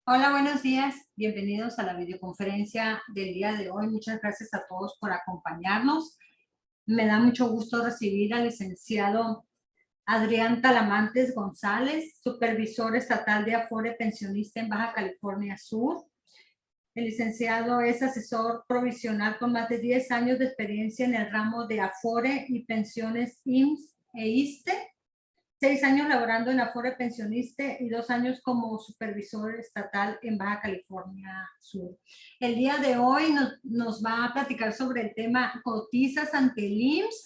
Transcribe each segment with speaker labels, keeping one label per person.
Speaker 1: Hola, buenos días. Bienvenidos a la videoconferencia del día de hoy. Muchas gracias a todos por acompañarnos. Me da mucho gusto recibir al licenciado Adrián Talamantes González, supervisor estatal de Afore Pensionista en Baja California Sur. El licenciado es asesor provisional con más de 10 años de experiencia en el ramo de Afore y pensiones IMSS e ISSSTE. 6 años laborando en Afore Pensionista y 2 años como supervisor estatal en Baja California Sur. El día de hoy nos va a platicar sobre el tema cotizas ante el IMSS,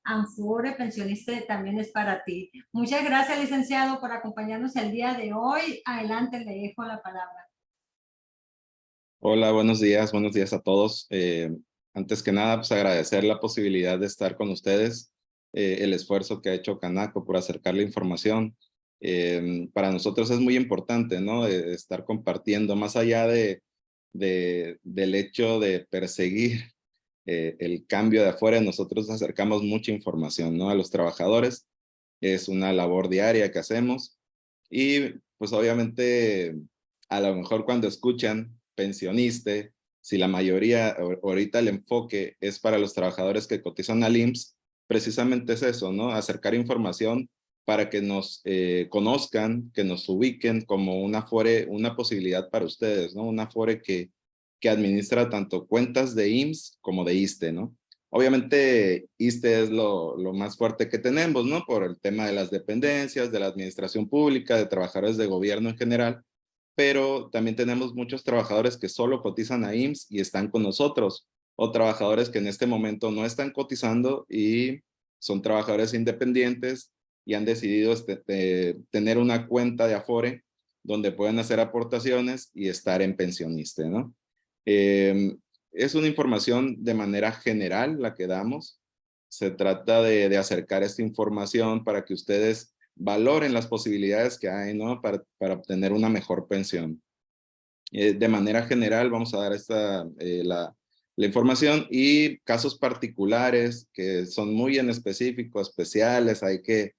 Speaker 1: Afore Pensionista también es para ti. Muchas gracias, licenciado, por acompañarnos el día de hoy. Adelante, le dejo la palabra.
Speaker 2: Hola, buenos días a todos. Antes que nada, pues agradecer la posibilidad de estar con ustedes, el esfuerzo que ha hecho Canaco por acercar la información. Para nosotros es muy importante, ¿no? Estar compartiendo, más allá del hecho de perseguir el cambio de afuera, nosotros acercamos mucha información, ¿no? A los trabajadores. Es una labor diaria que hacemos y pues obviamente a lo mejor cuando escuchan pensionista, si la mayoría ahorita el enfoque es para los trabajadores que cotizan al IMSS, precisamente es eso, ¿no? Acercar información para que nos conozcan, que nos ubiquen como una Afore, una posibilidad para ustedes, ¿no? Una Afore que administra tanto cuentas de IMSS como de ISSSTE, ¿no? Obviamente, ISSSTE es lo más fuerte que tenemos, ¿no? Por el tema de las dependencias, de la administración pública, de trabajadores de gobierno en general, pero también tenemos muchos trabajadores que solo cotizan a IMSS y están con nosotros, o trabajadores que en este momento no están cotizando y son trabajadores independientes y han decidido tener una cuenta de Afore donde pueden hacer aportaciones y estar en pensionista, ¿no? Eh, es una información de manera general la que damos. Se trata de acercar esta información para que ustedes valoren las posibilidades que hay, ¿no? Para obtener una mejor pensión. De manera general vamos a dar la información y casos particulares que son muy en específico, especiales, hay que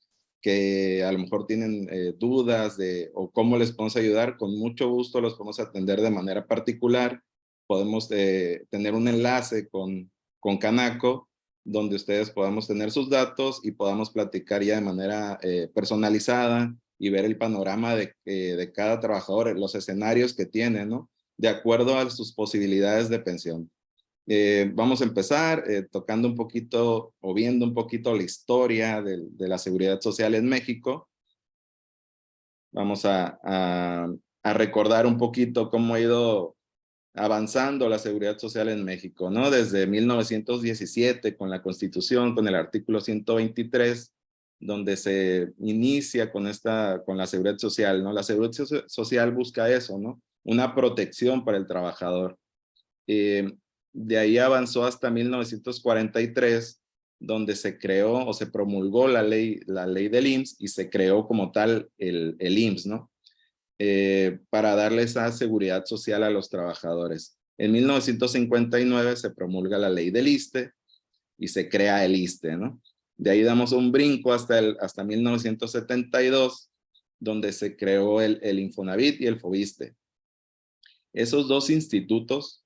Speaker 2: a lo mejor tienen dudas de o cómo les podemos ayudar, con mucho gusto los podemos atender de manera particular. Podemos tener un enlace con Canaco donde ustedes podamos tener sus datos y podamos platicar ya de manera personalizada y ver el panorama de cada trabajador, los escenarios que tiene, ¿no? De acuerdo a sus posibilidades de pensión. Vamos a empezar tocando un poquito o viendo un poquito la historia de la seguridad social en México. Vamos a recordar un poquito cómo ha ido avanzando la seguridad social en México, ¿no? Desde 1917 con la Constitución, con el artículo 123, donde se inicia con la seguridad social, ¿no? La seguridad social busca eso, ¿no? Una protección para el trabajador. Eh, de ahí avanzó hasta 1943, donde se creó o se promulgó la ley del IMSS y se creó como tal el IMSS, ¿no? Para darle esa seguridad social a los trabajadores. En 1959 se promulga la ley del ISSSTE y se crea el ISSSTE, ¿no? De ahí damos un brinco hasta 1972, donde se creó el Infonavit y el FOBISSSTE. Esos dos institutos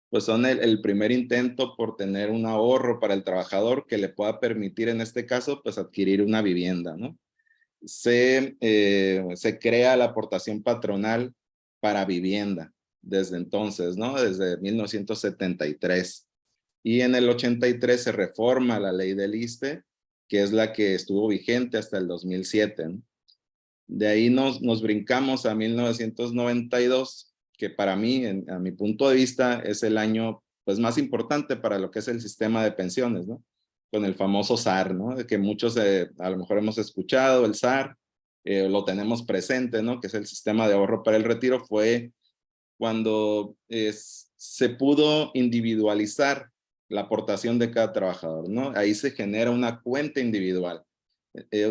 Speaker 2: pues son el primer intento por tener un ahorro para el trabajador que le pueda permitir en este caso pues adquirir una vivienda, ¿no? Se crea la aportación patronal para vivienda desde entonces, ¿no? Desde 1973. Y en el 83 se reforma la ley del ISSSTE, que es la que estuvo vigente hasta el 2007, ¿no? De ahí nos brincamos a 1992, que para mí, a mi punto de vista, es el año pues, más importante para lo que es el sistema de pensiones, ¿no? Con el famoso SAR, ¿no? De que muchos a lo mejor hemos escuchado, el SAR, lo tenemos presente, ¿no? Que es el sistema de ahorro para el retiro, fue cuando se pudo individualizar la aportación de cada trabajador, ¿no? Ahí se genera una cuenta individual.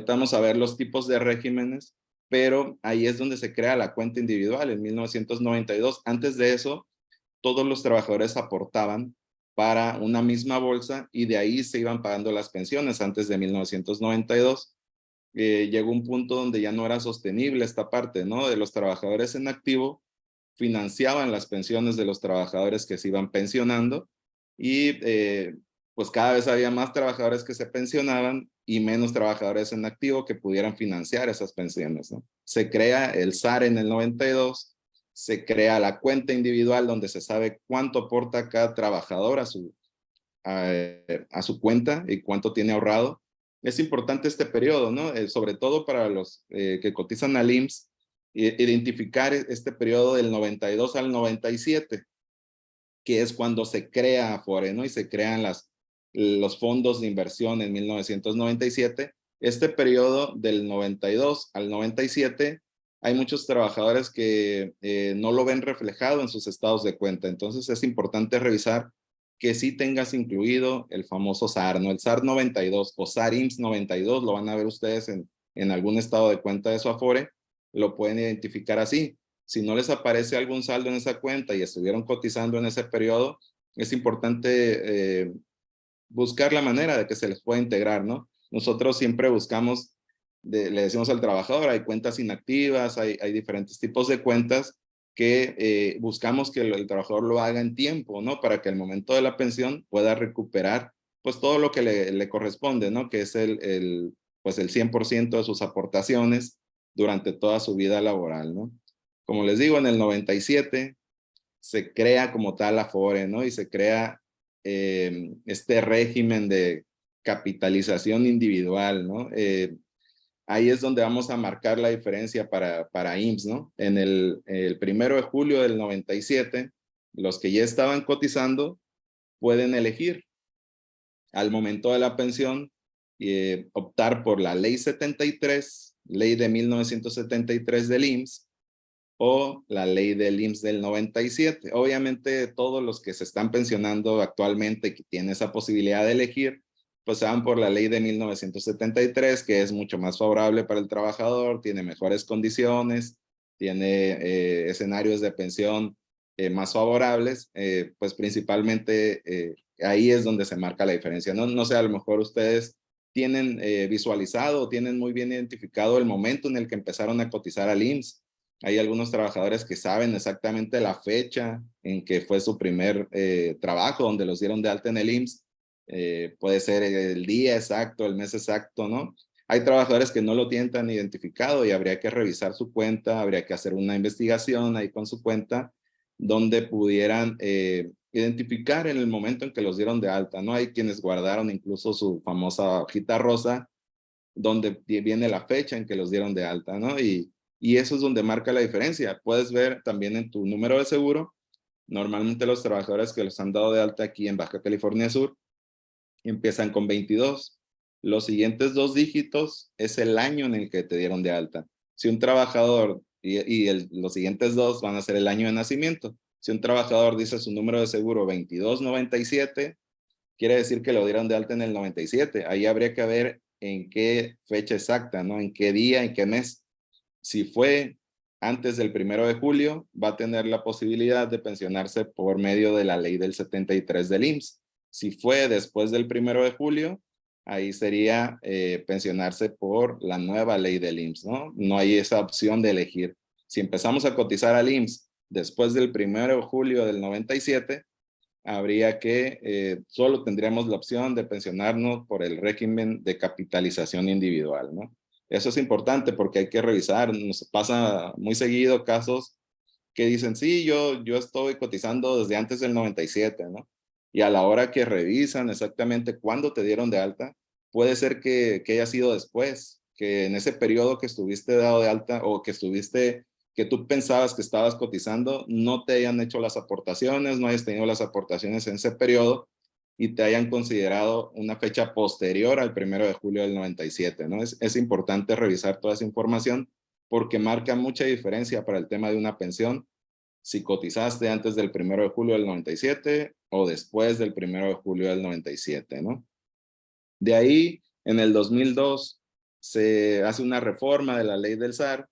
Speaker 2: Vamos a ver los tipos de regímenes, pero ahí es donde se crea la cuenta individual en 1992. Antes de eso, todos los trabajadores aportaban para una misma bolsa y de ahí se iban pagando las pensiones antes de 1992. Llegó un punto donde ya no era sostenible esta parte, ¿no? De los trabajadores en activo financiaban las pensiones de los trabajadores que se iban pensionando y pues cada vez había más trabajadores que se pensionaban y menos trabajadores en activo que pudieran financiar esas pensiones, ¿no? Se crea el SAR en el 92, se crea la cuenta individual donde se sabe cuánto aporta cada trabajador a su cuenta y cuánto tiene ahorrado. Es importante este periodo, ¿no? Sobre todo para los que cotizan al IMSS, identificar este periodo del 92 al 97, que es cuando se crea Afore, ¿no? Y se crean los fondos de inversión en 1997. Este periodo del 92 al 97, hay muchos trabajadores que no lo ven reflejado en sus estados de cuenta. Entonces es importante revisar que sí tengas incluido el famoso SAR, ¿no? El SAR 92 o SAR IMSS 92, lo van a ver ustedes en algún estado de cuenta de su Afore, lo pueden identificar así. Si no les aparece algún saldo en esa cuenta y estuvieron cotizando en ese periodo, es importante buscar la manera de que se les pueda integrar, ¿no? Nosotros siempre buscamos, le decimos al trabajador, hay cuentas inactivas, hay diferentes tipos de cuentas que buscamos que el trabajador lo haga en tiempo, ¿no? Para que al momento de la pensión pueda recuperar pues todo lo que le corresponde, ¿no? Que es pues el 100% de sus aportaciones durante toda su vida laboral, ¿no? Como les digo, en el 97 se crea como tal Afore, ¿no? Y se crea este régimen de capitalización individual, ¿no? Ahí es donde vamos a marcar la diferencia para IMSS, ¿no? En el 1 de julio del 97, los que ya estaban cotizando pueden elegir al momento de la pensión optar por la ley 73, ley de 1973 del IMSS, o la ley del IMSS del 97. Obviamente todos los que se están pensionando actualmente que tienen esa posibilidad de elegir, pues se van por la ley de 1973, que es mucho más favorable para el trabajador, tiene mejores condiciones, tiene escenarios de pensión más favorables, pues principalmente ahí es donde se marca la diferencia. No sé, a lo mejor ustedes tienen visualizado, tienen muy bien identificado el momento en el que empezaron a cotizar al IMSS. Hay algunos trabajadores que saben exactamente la fecha en que fue su primer trabajo, donde los dieron de alta en el IMSS. Puede ser el día exacto, el mes exacto, ¿no? Hay trabajadores que no lo tienen tan identificado y habría que revisar su cuenta, habría que hacer una investigación ahí con su cuenta, donde pudieran identificar en el momento en que los dieron de alta, ¿no? Hay quienes guardaron incluso su famosa hojita rosa, donde viene la fecha en que los dieron de alta, ¿no? Y eso es donde marca la diferencia. Puedes ver también en tu número de seguro, normalmente los trabajadores que los han dado de alta aquí en Baja California Sur empiezan con 22. Los siguientes 2 dígitos es el año en el que te dieron de alta. Si un trabajador, los siguientes 2 van a ser el año de nacimiento. Si un trabajador dice su número de seguro 2297, quiere decir que lo dieron de alta en el 97. Ahí habría que ver en qué fecha exacta, ¿no? En qué día, en qué mes. Si fue antes del 1 de julio, va a tener la posibilidad de pensionarse por medio de la ley del 73 del IMSS. Si fue después del 1 de julio, ahí sería pensionarse por la nueva ley del IMSS, ¿no? No hay esa opción de elegir. Si empezamos a cotizar al IMSS después del 1 de julio del 97, habría que, solo tendríamos la opción de pensionarnos por el régimen de capitalización individual, ¿no? Eso es importante porque hay que revisar, nos pasa muy seguido casos que dicen, sí, yo estoy cotizando desde antes del 97, ¿no? Y a la hora que revisan exactamente cuándo te dieron de alta, puede ser que haya sido después, que en ese periodo que estuviste dado de alta o que tú pensabas que estabas cotizando, no te hayan hecho las aportaciones, no hayas tenido las aportaciones en ese periodo y te hayan considerado una fecha posterior al 1 de julio del 97, ¿no? Es importante revisar toda esa información porque marca mucha diferencia para el tema de una pensión si cotizaste antes del 1 de julio del 97 o después del 1 de julio del 97, ¿no? De ahí, en el 2002, se hace una reforma de la ley del SAR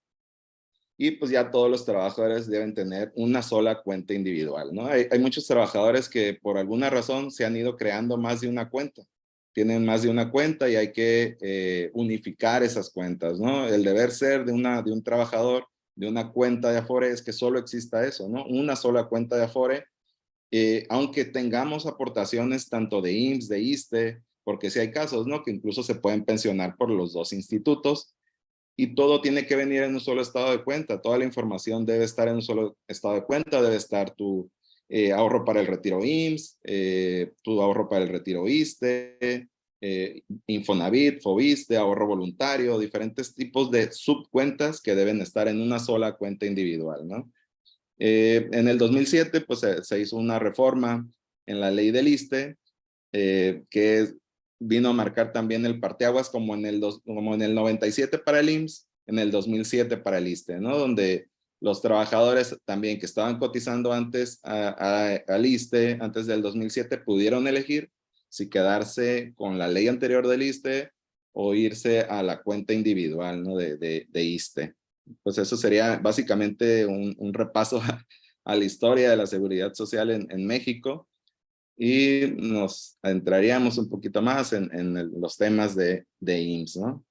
Speaker 2: y pues ya todos los trabajadores deben tener una sola cuenta individual, ¿no? Hay muchos trabajadores que por alguna razón se han ido creando más de una cuenta. Tienen más de una cuenta y hay que unificar esas cuentas, ¿no? El deber ser de un trabajador de una cuenta de Afore es que solo exista eso, ¿no? Una sola cuenta de Afore, aunque tengamos aportaciones tanto de IMSS, de ISSSTE, porque sí hay casos, ¿no? Que incluso se pueden pensionar por los dos institutos, y todo tiene que venir en un solo estado de cuenta. Toda la información debe estar en un solo estado de cuenta. Debe estar tu ahorro para el retiro IMSS, tu ahorro para el retiro ISSSTE, Infonavit, FOBISSSTE, ahorro voluntario, diferentes tipos de subcuentas que deben estar en una sola cuenta individual, ¿no? En el 2007, pues se hizo una reforma en la ley del ISSSTE, que vino a marcar también el parteaguas como como en el 97 para el IMSS, en el 2007 para el ISSSTE, ¿no? Donde los trabajadores también que estaban cotizando antes al ISSSTE, antes del 2007, pudieron elegir si quedarse con la ley anterior del ISSSTE o irse a la cuenta individual, ¿no? de ISSSTE. Pues eso sería básicamente un repaso a la historia de la seguridad social en México. Y nos entraríamos un poquito más en los temas de IMSS, ¿no?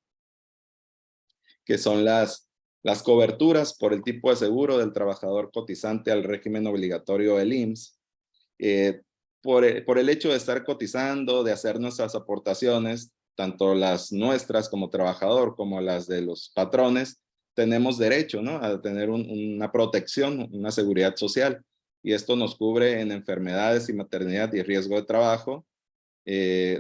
Speaker 2: Que son las coberturas por el tipo de seguro del trabajador cotizante al régimen obligatorio del IMSS. Por el hecho de estar cotizando, de hacer nuestras aportaciones, tanto las nuestras como trabajador como las de los patrones, tenemos derecho, ¿no? A tener una protección, una seguridad social. Y esto nos cubre en enfermedades y maternidad y riesgo de trabajo,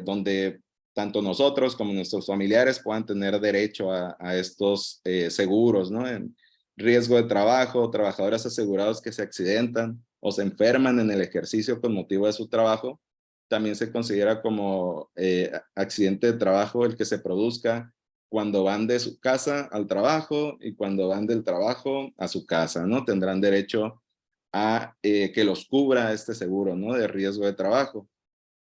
Speaker 2: donde tanto nosotros como nuestros familiares puedan tener derecho a estos seguros, ¿no? En riesgo de trabajo, trabajadores asegurados que se accidentan o se enferman en el ejercicio con motivo de su trabajo, también se considera como accidente de trabajo el que se produzca cuando van de su casa al trabajo y cuando van del trabajo a su casa, ¿no? Tendrán derecho a que los cubra este seguro, ¿no? De riesgo de trabajo.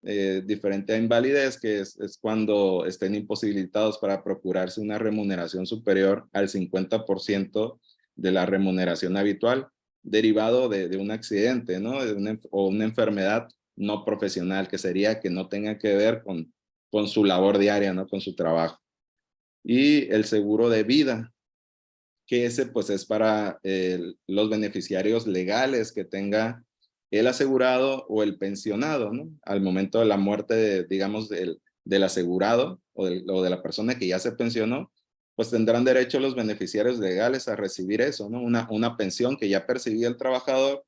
Speaker 2: Diferente a invalidez, que es cuando estén imposibilitados para procurarse una remuneración superior al 50% de la remuneración habitual, derivado de un accidente, ¿no? O una enfermedad no profesional, que sería que no tenga que ver con su labor diaria, ¿no? Con su trabajo. Y el seguro de vida, que ese pues es para los beneficiarios legales que tenga el asegurado o el pensionado, ¿no? Al momento de la muerte, digamos, del asegurado o de la persona que ya se pensionó, pues tendrán derecho los beneficiarios legales a recibir eso, ¿no? Una pensión que ya percibía el trabajador,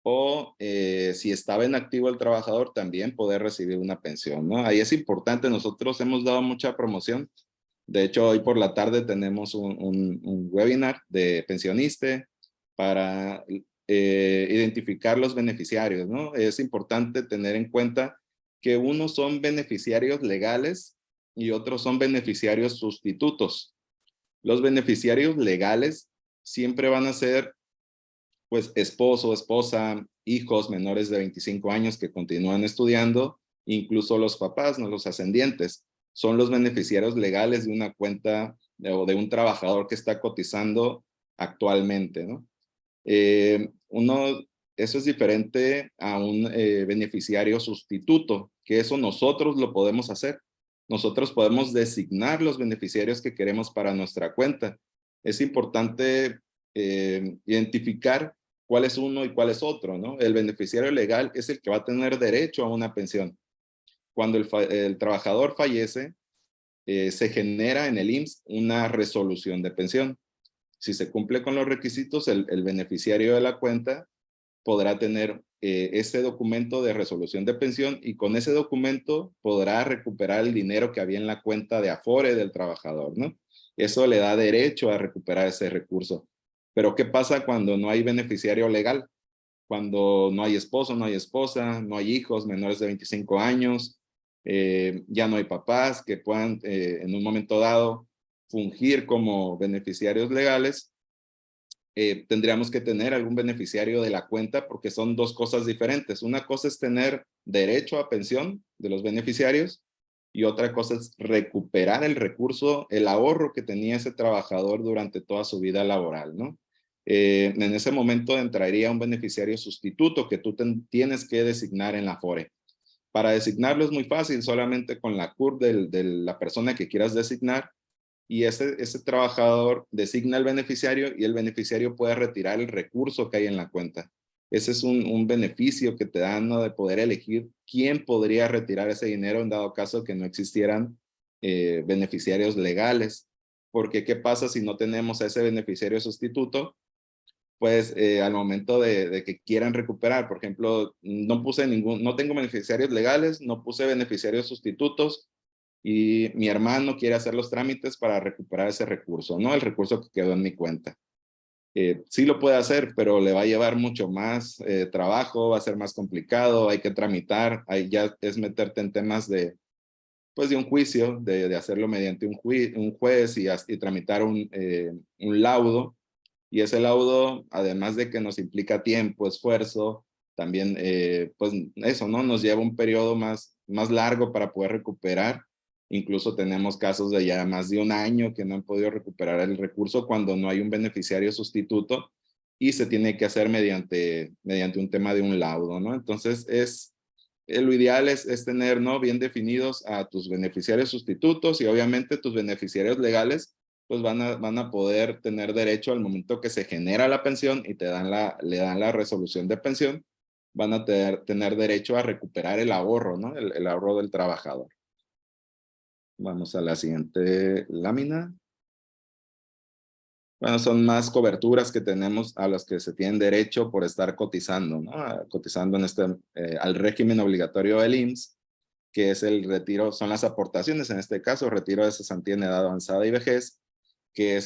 Speaker 2: o si estaba en activo el trabajador, también poder recibir una pensión, ¿no? Ahí es importante, nosotros hemos dado mucha promoción. De hecho, hoy por la tarde tenemos un webinar de pensionista para identificar los beneficiarios, ¿no? Es importante tener en cuenta que unos son beneficiarios legales y otros son beneficiarios sustitutos. Los beneficiarios legales siempre van a ser, pues, esposo, esposa, hijos menores de 25 años que continúan estudiando, incluso los papás, ¿no? Los ascendientes, son los beneficiarios legales de una cuenta o de un trabajador que está cotizando actualmente, ¿no? Uno, eso es diferente a un beneficiario sustituto, que eso nosotros lo podemos hacer. Nosotros podemos designar los beneficiarios que queremos para nuestra cuenta. Es importante identificar cuál es uno y cuál es otro, ¿no? El beneficiario legal es el que va a tener derecho a una pensión. Cuando el trabajador fallece, se genera en el IMSS una resolución de pensión. Si se cumple con los requisitos, el beneficiario de la cuenta podrá tener ese documento de resolución de pensión, y con ese documento podrá recuperar el dinero que había en la cuenta de Afore del trabajador, ¿no? Eso le da derecho a recuperar ese recurso. Pero ¿qué pasa cuando no hay beneficiario legal? Cuando no hay esposo, no hay esposa, no hay hijos menores de 25 años, ya no hay papás que puedan en un momento dado fungir como beneficiarios legales. Tendríamos que tener algún beneficiario de la cuenta, porque son dos cosas diferentes. Una cosa es tener derecho a pensión de los beneficiarios y otra cosa es recuperar el recurso, el ahorro que tenía ese trabajador durante toda su vida laboral, ¿no? En ese momento entraría un beneficiario sustituto que tú tienes que designar en la Afore. Para designarlo es muy fácil, solamente con la CURP de la persona que quieras designar, y ese trabajador designa al beneficiario y el beneficiario puede retirar el recurso que hay en la cuenta. Ese es un beneficio que te dan, ¿no? De poder elegir quién podría retirar ese dinero en dado caso que no existieran beneficiarios legales. Porque ¿qué pasa si no tenemos a ese beneficiario sustituto? Pues al momento de que quieran recuperar, por ejemplo, no tengo beneficiarios legales, no puse beneficiarios sustitutos y mi hermano quiere hacer los trámites para recuperar ese recurso, ¿no? El recurso que quedó en mi cuenta. Sí lo puede hacer, pero le va a llevar mucho más trabajo, va a ser más complicado, hay que tramitar, ahí ya es meterte en temas pues de un juicio, de hacerlo mediante un juez y tramitar un laudo. Y ese laudo, además de que nos implica tiempo, esfuerzo, también, pues eso, ¿no? Nos lleva un periodo más largo para poder recuperar. Incluso tenemos casos de ya más de un año que no han podido recuperar el recurso cuando no hay un beneficiario sustituto y se tiene que hacer mediante un tema de un laudo, ¿no? Entonces, lo ideal es tener, ¿no? Bien definidos a tus beneficiarios sustitutos y obviamente tus beneficiarios legales pues van a poder tener derecho al momento que se genera la pensión y le dan la resolución de pensión, van a tener derecho a recuperar el ahorro, ¿no? El ahorro del trabajador. Vamos a la siguiente lámina. Bueno, son más coberturas que tenemos a las que se tienen derecho por estar cotizando, ¿no? Cotizando al régimen obligatorio del IMSS, que es el retiro, son las aportaciones, en este caso, retiro de cesantía en edad avanzada y vejez, que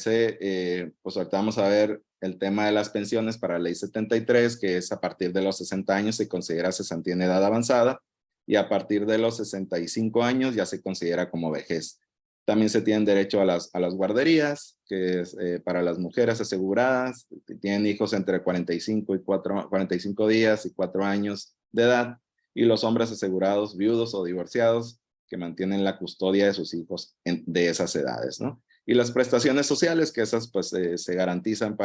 Speaker 2: pues ahorita vamos a ver el tema de las pensiones para la ley 73, que es a partir de los 60 años se considera cesantía en edad avanzada y a partir de los 65 años ya se considera como vejez. También se tienen derecho a las guarderías, que es para las mujeres aseguradas, que tienen hijos entre 45 días y 4 años de edad, y los hombres asegurados, viudos o divorciados, que mantienen la custodia de sus hijos de esas edades, ¿no? Y las prestaciones sociales, que esas pues se garantizan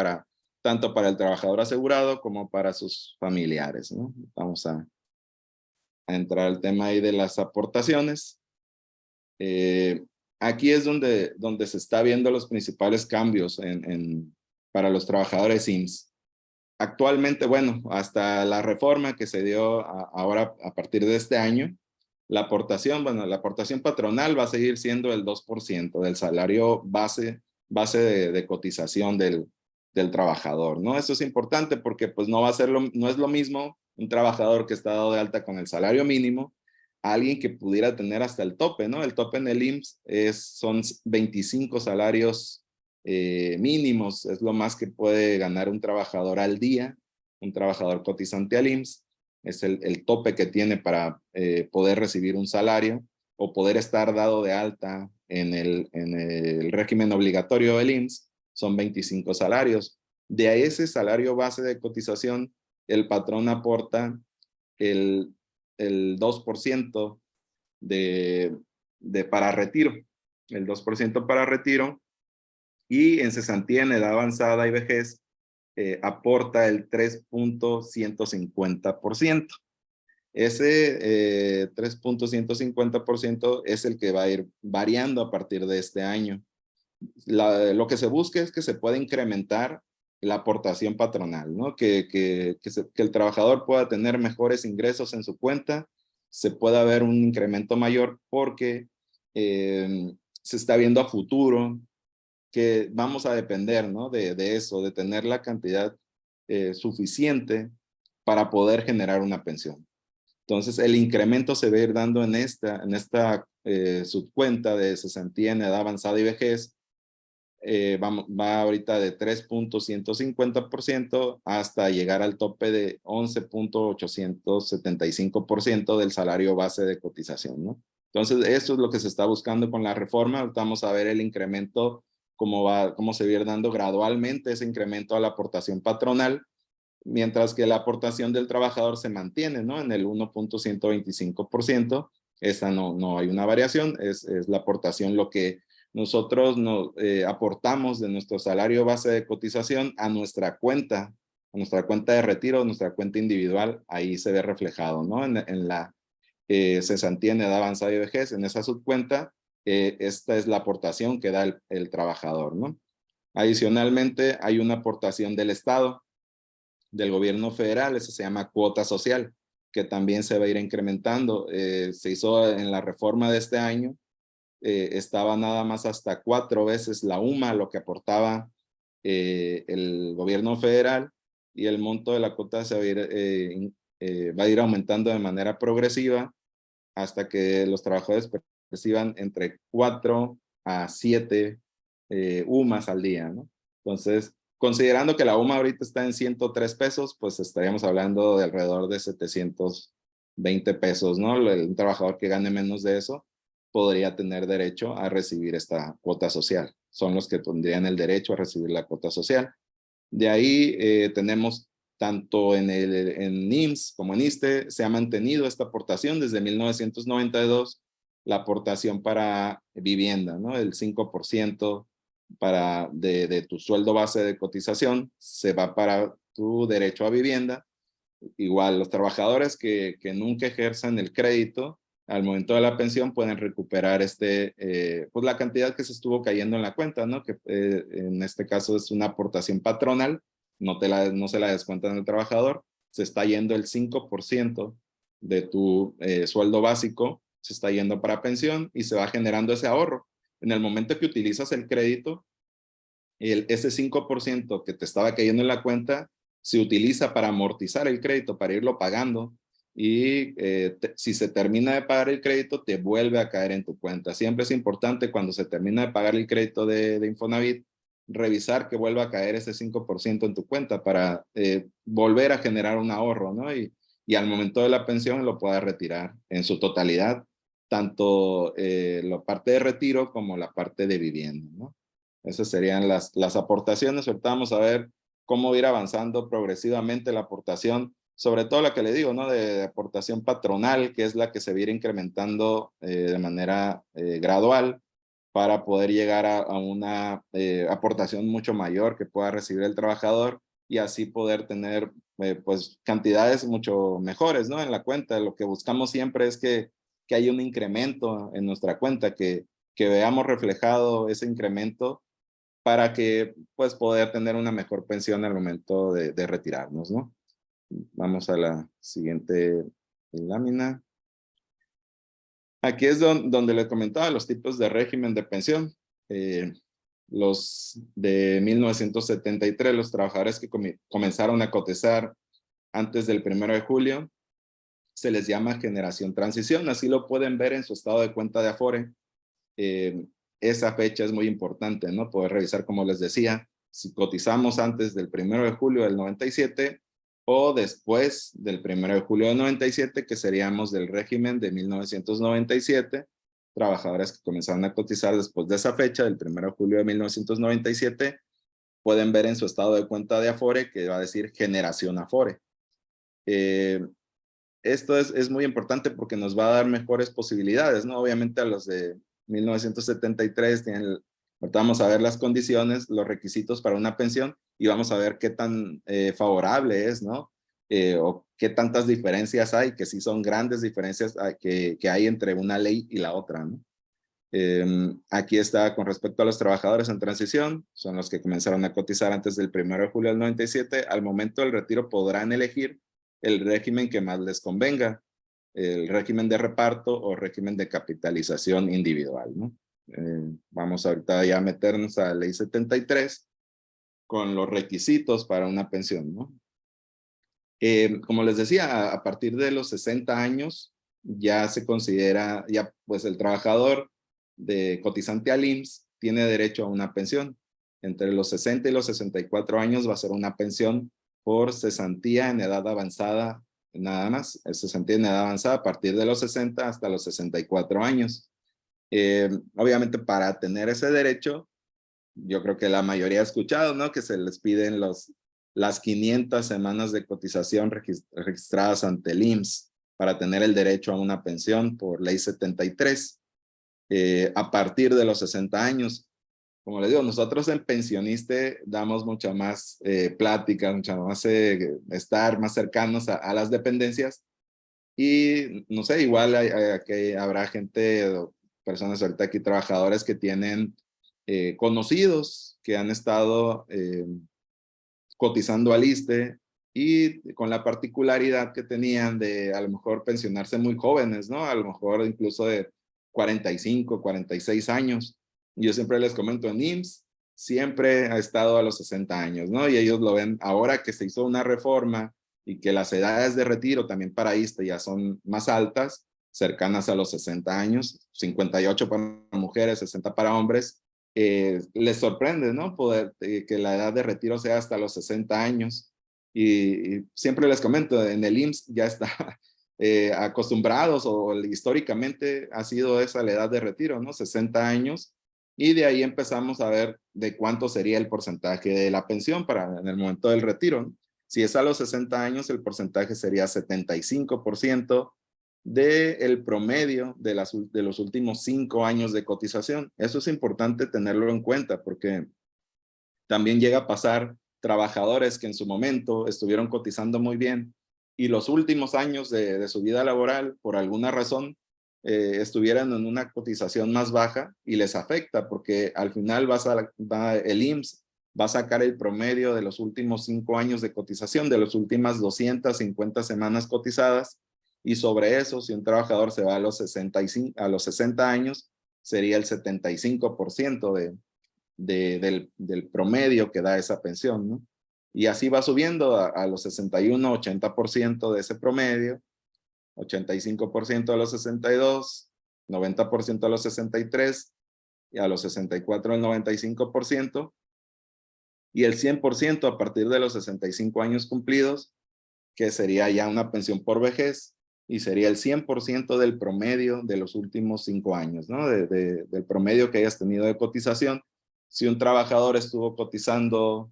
Speaker 2: tanto para el trabajador asegurado como para sus familiares, ¿no? Vamos a entrar al tema ahí de las aportaciones. Aquí es donde se está viendo los principales cambios para los trabajadores IMSS. Actualmente, bueno, hasta la reforma que se dio ahora a partir de este año, la aportación patronal va a seguir siendo el 2% del salario base de cotización del trabajador, ¿no? Eso es importante porque pues no es lo mismo un trabajador que está dado de alta con el salario mínimo a alguien que pudiera tener hasta el tope, ¿no? El tope en el IMSS son 25 salarios mínimos, es lo más que puede ganar un trabajador al día, un trabajador cotizante al IMSS. Es el tope que tiene para poder recibir un salario o poder estar dado de alta en el régimen obligatorio del IMSS, son 25 salarios. De ese salario base de cotización, el patrón aporta el, el 2% para retiro, el 2% para retiro, y en cesantía en edad avanzada y vejez aporta el 3.150%. Ese 3.150% es el que va a ir variando a partir de este año. Lo que se busca es que se pueda incrementar la aportación patronal, ¿no? Que el trabajador pueda tener mejores ingresos en su cuenta, se pueda ver un incremento mayor porque se está viendo a futuro que vamos a depender, ¿no? De eso, de tener la cantidad suficiente para poder generar una pensión. Entonces, el incremento se va a ir dando en esta subcuenta de cesantía en edad avanzada y vejez. Va ahorita de 3.150% hasta llegar al tope de 11.875% del salario base de cotización, ¿no? Entonces, esto es lo que se está buscando con la reforma. Ahorita vamos a ver el incremento, cómo se va a ir dando gradualmente ese incremento a la aportación patronal, mientras que la aportación del trabajador se mantiene, ¿no? En el 1.125%. Esa no hay una variación, es la aportación lo que nosotros aportamos de nuestro salario base de cotización a nuestra cuenta de retiro, nuestra cuenta individual, ahí se ve reflejado, ¿no? En la cesantía en edad avanzada y vejez, en esa subcuenta, esta es la aportación que da el trabajador, ¿no? Adicionalmente, hay una aportación del Estado, del gobierno federal, eso se llama cuota social, que también se va a ir incrementando. Se hizo en la reforma de este año, estaba nada más hasta 4 veces la UMA lo que aportaba el gobierno federal, y el monto de la cuota se va a ir aumentando de manera progresiva hasta que los trabajadores reciban entre 4 a 7 UMAs al día, ¿no? Entonces, considerando que la UMA ahorita está en 103 pesos, pues estaríamos hablando de alrededor de 720 pesos, ¿no? Un trabajador que gane menos de eso podría tener derecho a recibir esta cuota social. Son los que tendrían el derecho a recibir la cuota social. De ahí tenemos tanto en IMSS como en ISSSTE, se ha mantenido esta aportación desde 1992, la aportación para vivienda, ¿no? El 5% de tu sueldo base de cotización se va para tu derecho a vivienda. Igual, los trabajadores que nunca ejerzan el crédito, al momento de la pensión pueden recuperar pues la cantidad que se estuvo cayendo en la cuenta, ¿no? Que en este caso es una aportación patronal, no se la descuentan al trabajador, se está yendo el 5% de tu sueldo básico, se está yendo para pensión y se va generando ese ahorro. En el momento que utilizas el crédito, ese 5% que te estaba cayendo en la cuenta se utiliza para amortizar el crédito, para irlo pagando, y si se termina de pagar el crédito, te vuelve a caer en tu cuenta. Siempre es importante cuando se termina de pagar el crédito de Infonavit, revisar que vuelva a caer ese 5% en tu cuenta para volver a generar un ahorro, ¿no? Y al momento de la pensión lo puedas retirar en su totalidad, tanto la parte de retiro como la parte de vivienda, ¿no? Esas serían las aportaciones. Ahorita vamos a ver cómo ir avanzando progresivamente la aportación, sobre todo la que le digo, ¿no? De aportación patronal, que es la que se va a ir incrementando de manera gradual para poder llegar a una aportación mucho mayor que pueda recibir el trabajador, y así poder tener pues cantidades mucho mejores, ¿no? En la cuenta. Lo que buscamos siempre es que haya un incremento en nuestra cuenta, que veamos reflejado ese incremento para que pues poder tener una mejor pensión al momento de retirarnos, ¿no? Vamos a la siguiente lámina. Aquí es donde les comentaba los tipos de régimen de pensión. Los de 1973, los trabajadores que comenzaron a cotizar antes del 1 de julio, se les llama generación transición. Así lo pueden ver en su estado de cuenta de Afore. Esa fecha es muy importante, ¿no? Poder revisar, como les decía, si cotizamos antes del 1 de julio del 97 o después del 1 de julio del 97, que seríamos del régimen de 1997, trabajadores que comenzaron a cotizar después de esa fecha, del 1 de julio de 1997, pueden ver en su estado de cuenta de Afore que va a decir generación Afore. Esto es muy importante porque nos va a dar mejores posibilidades, ¿no? Obviamente a los de 1973 ahorita vamos a ver las condiciones, los requisitos para una pensión, y vamos a ver qué tan favorable es, ¿no? O qué tantas diferencias hay, que sí son grandes diferencias que hay entre una ley y la otra, ¿no? Aquí está con respecto a los trabajadores en transición, son los que comenzaron a cotizar antes del 1 de julio del 97, al momento del retiro podrán elegir el régimen que más les convenga, el régimen de reparto o régimen de capitalización individual, ¿no? Vamos ahorita ya a meternos a la ley 73 con los requisitos para una pensión, ¿no? Como les decía, a partir de los 60 años ya se considera, ya pues el trabajador de cotizante al IMSS tiene derecho a una pensión. Entre los 60 y los 64 años va a ser una pensión por cesantía en edad avanzada, nada más, es cesantía en edad avanzada a partir de los 60 hasta los 64 años. Obviamente para tener ese derecho, yo creo que la mayoría ha escuchado, ¿no? Que se les piden las 500 semanas de cotización registradas ante el IMSS para tener el derecho a una pensión por ley 73 a partir de los 60 años. Como les digo, nosotros en Pensioniste damos mucha más plática, mucha más estar más cercanos a las dependencias, y no sé, igual que habrá gente, personas ahorita aquí, trabajadores que tienen conocidos que han estado cotizando al ISSSTE y con la particularidad que tenían de a lo mejor pensionarse muy jóvenes, ¿no? A lo mejor incluso de 45, 46 años. Yo siempre les comento en IMSS, siempre ha estado a los 60 años, ¿no? Y ellos lo ven ahora que se hizo una reforma y que las edades de retiro también para ISSSTE ya son más altas, cercanas a los 60 años, 58 para mujeres, 60 para hombres. Les sorprende, ¿no? Poder que la edad de retiro sea hasta los 60 años. Y siempre les comento, en el IMSS ya está acostumbrados o históricamente ha sido esa la edad de retiro, ¿no? 60 años. Y de ahí empezamos a ver de cuánto sería el porcentaje de la pensión para en el momento del retiro, ¿no? Si es a los 60 años, el porcentaje sería 75% del promedio de los últimos 5 años de cotización. Eso es importante tenerlo en cuenta porque también llega a pasar trabajadores que en su momento estuvieron cotizando muy bien y los últimos años de su vida laboral, por alguna razón, estuvieran en una cotización más baja y les afecta porque al final el IMSS va a sacar el promedio de los últimos 5 años de cotización, de las últimas 250 semanas cotizadas. Y sobre eso, si un trabajador se va a los 60 años, sería el 75% del promedio que da esa pensión, ¿no? Y así va subiendo a los 61, 80% de ese promedio, 85% a los 62, 90% a los 63, y a los 64 el 95%, y el 100% a partir de los 65 años cumplidos, que sería ya una pensión por vejez, y sería el 100% del promedio de los últimos 5 años, ¿no? Del promedio que hayas tenido de cotización. Si un trabajador estuvo cotizando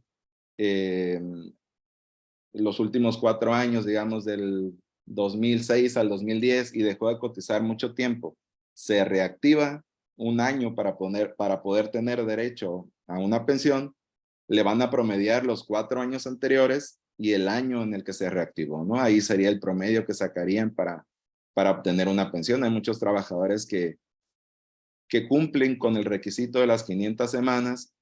Speaker 2: los últimos 4 años, digamos del 2006 al 2010 y dejó de cotizar mucho tiempo, se reactiva un año para poder tener derecho a una pensión, le van a promediar los 4 años anteriores y el año en el que se reactivó, ¿no? Ahí sería el promedio que sacarían para obtener una pensión. Hay muchos trabajadores que cumplen con el requisito de las 500 semanas,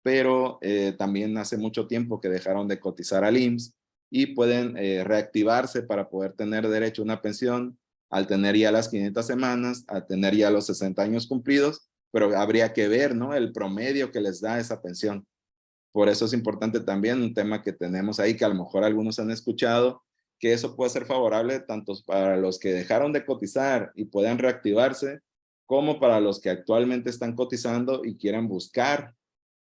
Speaker 2: pero también hace mucho tiempo que dejaron de cotizar al IMSS y pueden reactivarse para poder tener derecho a una pensión al tener ya las 500 semanas, al tener ya los 60 años cumplidos, pero habría que ver, ¿no? El promedio que les da esa pensión. Por eso es importante también un tema que tenemos ahí, que a lo mejor algunos han escuchado, que eso puede ser favorable tanto para los que dejaron de cotizar y puedan reactivarse, como para los que actualmente están cotizando y quieran buscar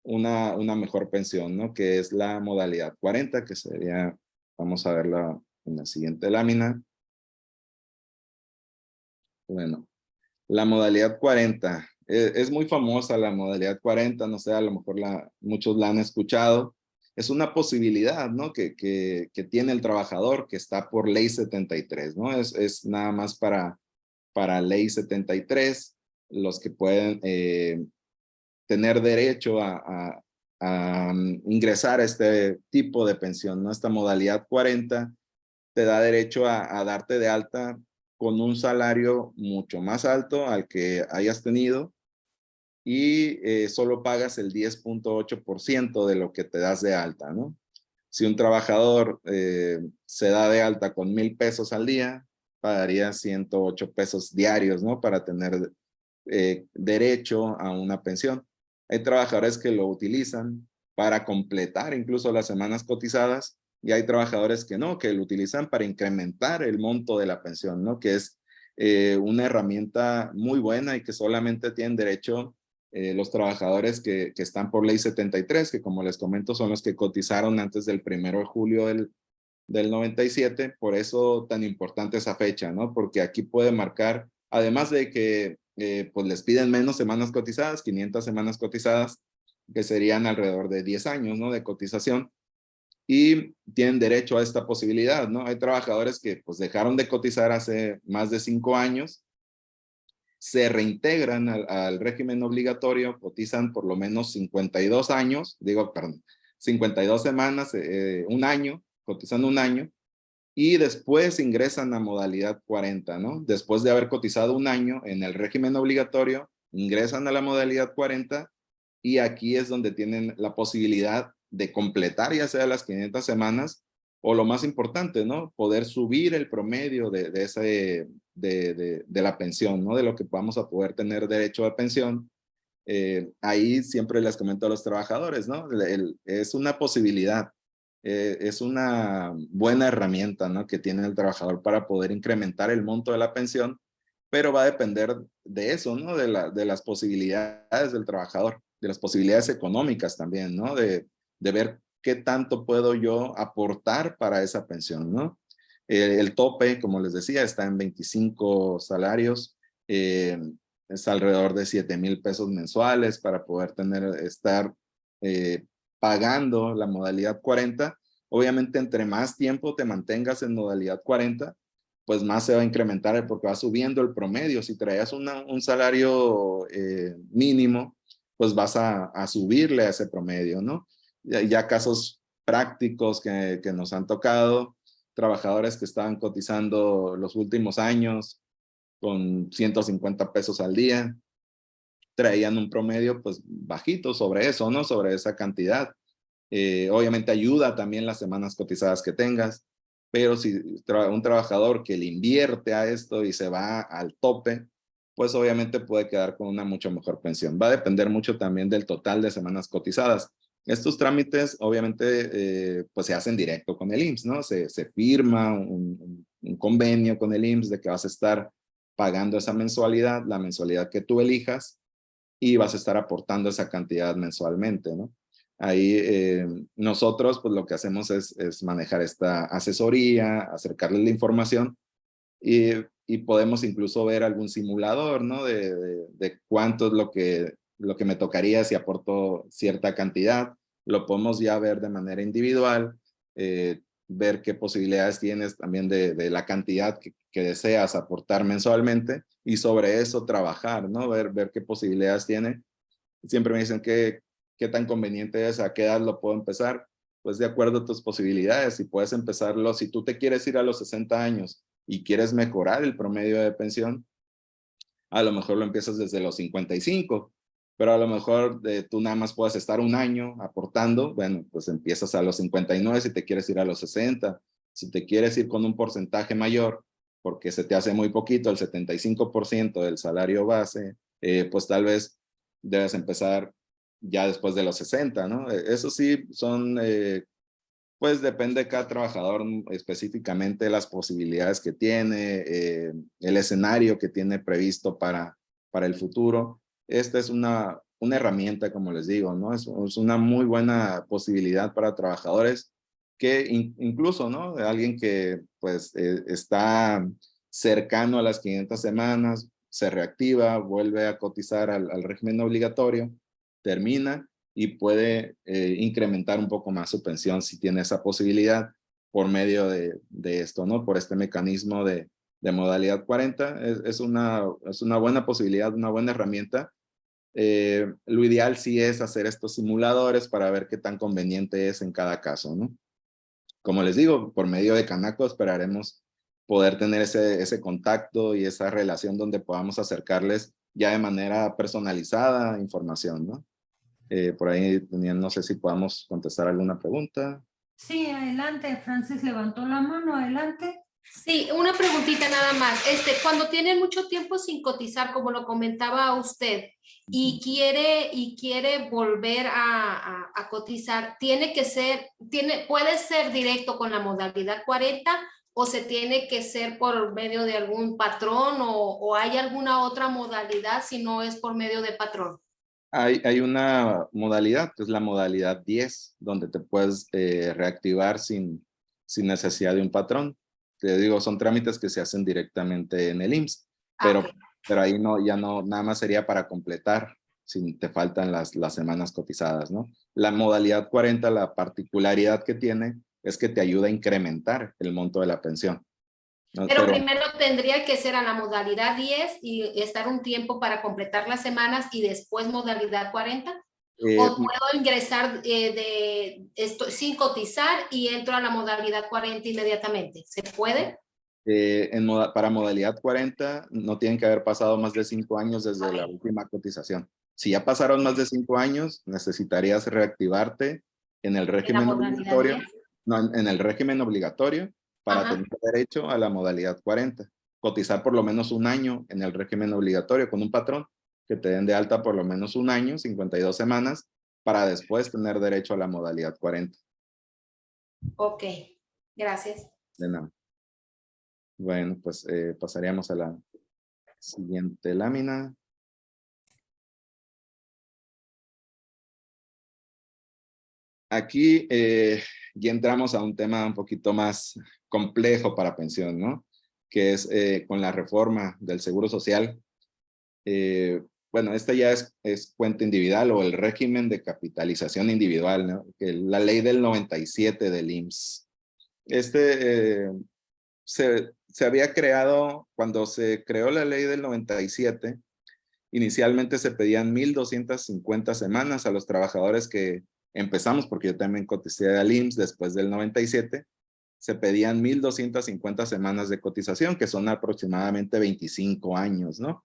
Speaker 2: una mejor pensión, ¿no? Que es la modalidad 40, que sería, vamos a verla en la siguiente lámina. Bueno, la modalidad 40. Es muy famosa la modalidad 40, no sé, a lo mejor muchos la han escuchado. Es una posibilidad, ¿no? Que tiene el trabajador que está por ley 73, ¿no? Es nada más para ley 73, los que pueden tener derecho a ingresar a este tipo de pensión, ¿no? Esta modalidad 40 te da derecho a darte de alta con un salario mucho más alto al que hayas tenido y solo pagas el 10.8% de lo que te das de alta, ¿no? Si un trabajador se da de alta con 1,000 pesos al día, pagaría 108 pesos diarios, ¿no? Para tener derecho a una pensión. Hay trabajadores que lo utilizan para completar incluso las semanas cotizadas y hay trabajadores que no, que lo utilizan para incrementar el monto de la pensión, ¿no? Que es una herramienta muy buena y que solamente tienen derecho los trabajadores que están por ley 73, que como les comento son los que cotizaron antes del 1 de julio del 97, por eso tan importante esa fecha, ¿no? Porque aquí puede marcar, además de que pues les piden menos semanas cotizadas, 500 semanas cotizadas, que serían alrededor de 10 años, ¿no? De cotización, y tienen derecho a esta posibilidad, ¿no? Hay trabajadores que pues dejaron de cotizar hace más de 5 años, se reintegran al régimen obligatorio, cotizan por lo menos 52 años, 52 semanas, un año, cotizando un año, y después ingresan a modalidad 40, ¿no? Después de haber cotizado un año en el régimen obligatorio, ingresan a la modalidad 40 y aquí es donde tienen la posibilidad de completar ya sea las 500 semanas o lo más importante, ¿no? Poder subir el promedio de la pensión, ¿no? De lo que vamos a poder tener derecho a pensión. Ahí siempre les comento a los trabajadores, ¿no? Es una posibilidad, es una buena herramienta, ¿no? Que tiene el trabajador para poder incrementar el monto de la pensión, pero va a depender de eso, ¿no? De las posibilidades del trabajador, de las posibilidades económicas también, ¿no? De ver qué tanto puedo yo aportar para esa pensión, ¿no? El tope, como les decía, está en 25 salarios. Es alrededor de 7,000 pesos mensuales para poder estar eh, pagando la modalidad 40. Obviamente, entre más tiempo te mantengas en modalidad 40, pues más se va a incrementar porque va subiendo el promedio. Si traías un salario mínimo, pues vas a subirle a ese promedio, ¿no? Ya casos prácticos que nos han tocado, trabajadores que estaban cotizando los últimos años con 150 pesos al día, traían un promedio pues bajito sobre eso, ¿no? Sobre esa cantidad. Obviamente ayuda también las semanas cotizadas que tengas, pero si un trabajador que le invierte a esto y se va al tope, pues obviamente puede quedar con una mucho mejor pensión. Va a depender mucho también del total de semanas cotizadas. Estos trámites obviamente pues se hacen directo con el IMSS, ¿no? Se firma un convenio con el IMSS de que vas a estar pagando esa mensualidad, la mensualidad que tú elijas, y vas a estar aportando esa cantidad mensualmente, ¿no? Ahí nosotros pues lo que hacemos es manejar esta asesoría, acercarles la información y podemos incluso ver algún simulador, ¿no? De cuánto es lo que me tocaría si aporto cierta cantidad. Lo podemos ya ver de manera individual, ver qué posibilidades tienes también de la cantidad que deseas aportar mensualmente y sobre eso trabajar, ¿no? Ver qué posibilidades tiene. Siempre me dicen qué tan conveniente es, a qué edad lo puedo empezar. Pues de acuerdo a tus posibilidades, si puedes empezarlo, si tú te quieres ir a los 60 años y quieres mejorar el promedio de pensión, a lo mejor lo empiezas desde los 55, pero a lo mejor tú nada más puedes estar un año aportando, bueno, pues empiezas a los 59 si te quieres ir a los 60, si te quieres ir con un porcentaje mayor, porque se te hace muy poquito, el 75% del salario base, pues tal vez debes empezar ya después de los 60, ¿no? Eso sí, pues depende de cada trabajador específicamente las posibilidades que tiene, el escenario que tiene previsto para el futuro. Esta es una herramienta, como les digo, ¿no? Es una muy buena posibilidad para trabajadores que incluso, ¿no? Alguien que pues está cercano a las 500 semanas, se reactiva, vuelve a cotizar al régimen obligatorio, termina y puede incrementar un poco más su pensión si tiene esa posibilidad por medio de esto, ¿no? Por este mecanismo de modalidad 40. Es una buena posibilidad, una buena herramienta. Lo ideal sí es hacer estos simuladores para ver qué tan conveniente es en cada caso, ¿no? Como les digo, por medio de Canaco esperaremos poder tener ese contacto y esa relación donde podamos acercarles ya de manera personalizada información, ¿no? Por ahí no sé si podamos contestar alguna pregunta.
Speaker 1: Sí, adelante. Francis levantó la mano, adelante.
Speaker 3: Sí, una preguntita nada más. Cuando tienen mucho tiempo sin cotizar, como lo comentaba usted, y quiere volver a cotizar, puede ser directo con la modalidad 40 o se tiene que ser por medio de algún patrón o hay alguna otra modalidad si no es por medio de patrón.
Speaker 2: Hay una modalidad, que es la modalidad 10, donde te puedes reactivar sin necesidad de un patrón. Te digo, son trámites que se hacen directamente en el IMSS,
Speaker 3: Okay.
Speaker 2: pero ahí ya no, nada más sería para completar si te faltan las semanas cotizadas, ¿no? La modalidad 40, la particularidad que tiene es que te ayuda a incrementar el monto de la pensión, ¿no?
Speaker 3: Pero primero tendría que ser a la modalidad 10 y estar un tiempo para completar las semanas y después modalidad 40. ¿O puedo ingresar esto, sin cotizar y entro a la modalidad 40 inmediatamente? ¿Se puede?
Speaker 2: Para modalidad 40 no tienen que haber pasado más de 5 años desde la última cotización. Si ya pasaron más de 5 años, necesitarías reactivarte en el régimen obligatorio, no, en el régimen obligatorio para tener derecho a la modalidad 40. Cotizar por lo menos un año en el régimen obligatorio con un patrón que te den de alta por lo menos un año, 52 semanas, para después tener derecho a la modalidad 40.
Speaker 3: Ok, gracias.
Speaker 2: De nada. Bueno, pues pasaríamos a la siguiente lámina. Aquí ya entramos a un tema un poquito más complejo para pensión, ¿no? Que es con la reforma del Seguro Social. Bueno, esta ya es cuenta individual o el régimen de capitalización individual, ¿no? Que la ley del 97 del IMSS. Se había creado, cuando se creó la ley del 97, inicialmente se pedían 1,250 semanas a los trabajadores que empezamos, porque yo también coticé al IMSS después del 97, se pedían 1,250 semanas de cotización, que son aproximadamente 25 años, ¿no?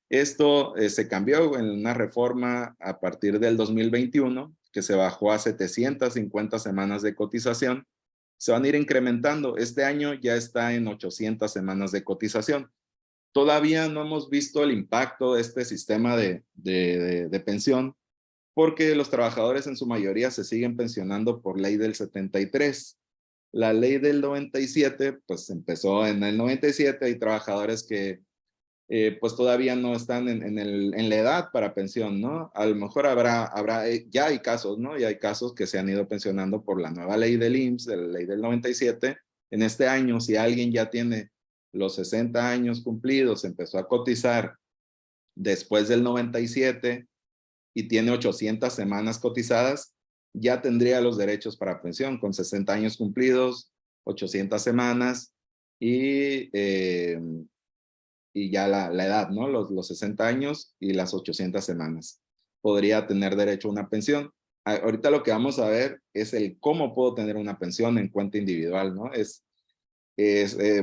Speaker 2: Esto se cambió en una reforma a partir del 2021, que se bajó a 750 semanas de cotización. Se van a ir incrementando. Este año ya está en 800 semanas de cotización. Todavía no hemos visto el impacto de este sistema de pensión, porque los trabajadores en su mayoría se siguen pensionando por ley del 73. La ley del 97, pues empezó en el 97. Hay trabajadores que pues todavía no están en la edad para pensión, ¿no? A lo mejor ya hay casos, ¿no? Ya hay casos que se han ido pensionando por la nueva ley del IMSS, de la ley del 97. En este año, si alguien ya tiene los 60 años cumplidos, empezó a cotizar después del 97 y tiene 800 semanas cotizadas, ya tendría los derechos para pensión con 60 años cumplidos, 800 semanas y ya la edad, ¿no? Los 60 años y las 800 semanas. Podría tener derecho a una pensión. Ahorita lo que vamos a ver es el cómo puedo tener una pensión en cuenta individual, ¿no? Es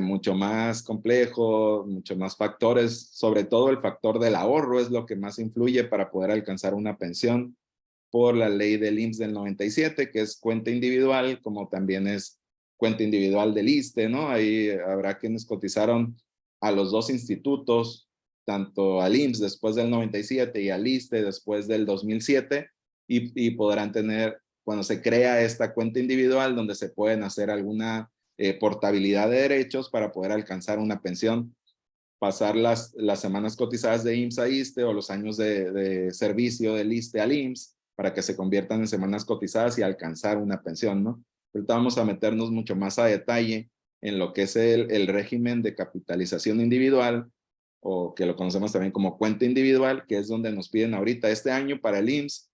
Speaker 2: mucho más complejo, muchos más factores, sobre todo el factor del ahorro es lo que más influye para poder alcanzar una pensión por la ley del IMSS del 97, que es cuenta individual, como también es cuenta individual del ISSSTE, ¿no? Ahí habrá quienes cotizaron a los dos institutos, tanto al IMSS después del 97 y al ISSSTE después del 2007, y podrán tener, cuando se crea esta cuenta individual, donde se pueden hacer alguna portabilidad de derechos para poder alcanzar una pensión, pasar las semanas cotizadas de IMSS a ISSSTE o los años de servicio del ISSSTE al IMSS para que se conviertan en semanas cotizadas y alcanzar una pensión, ¿no? Ahorita vamos a meternos mucho más a detalle en lo que es el régimen de capitalización individual, o que lo conocemos también como cuenta individual, que es donde nos piden ahorita este año para el IMSS,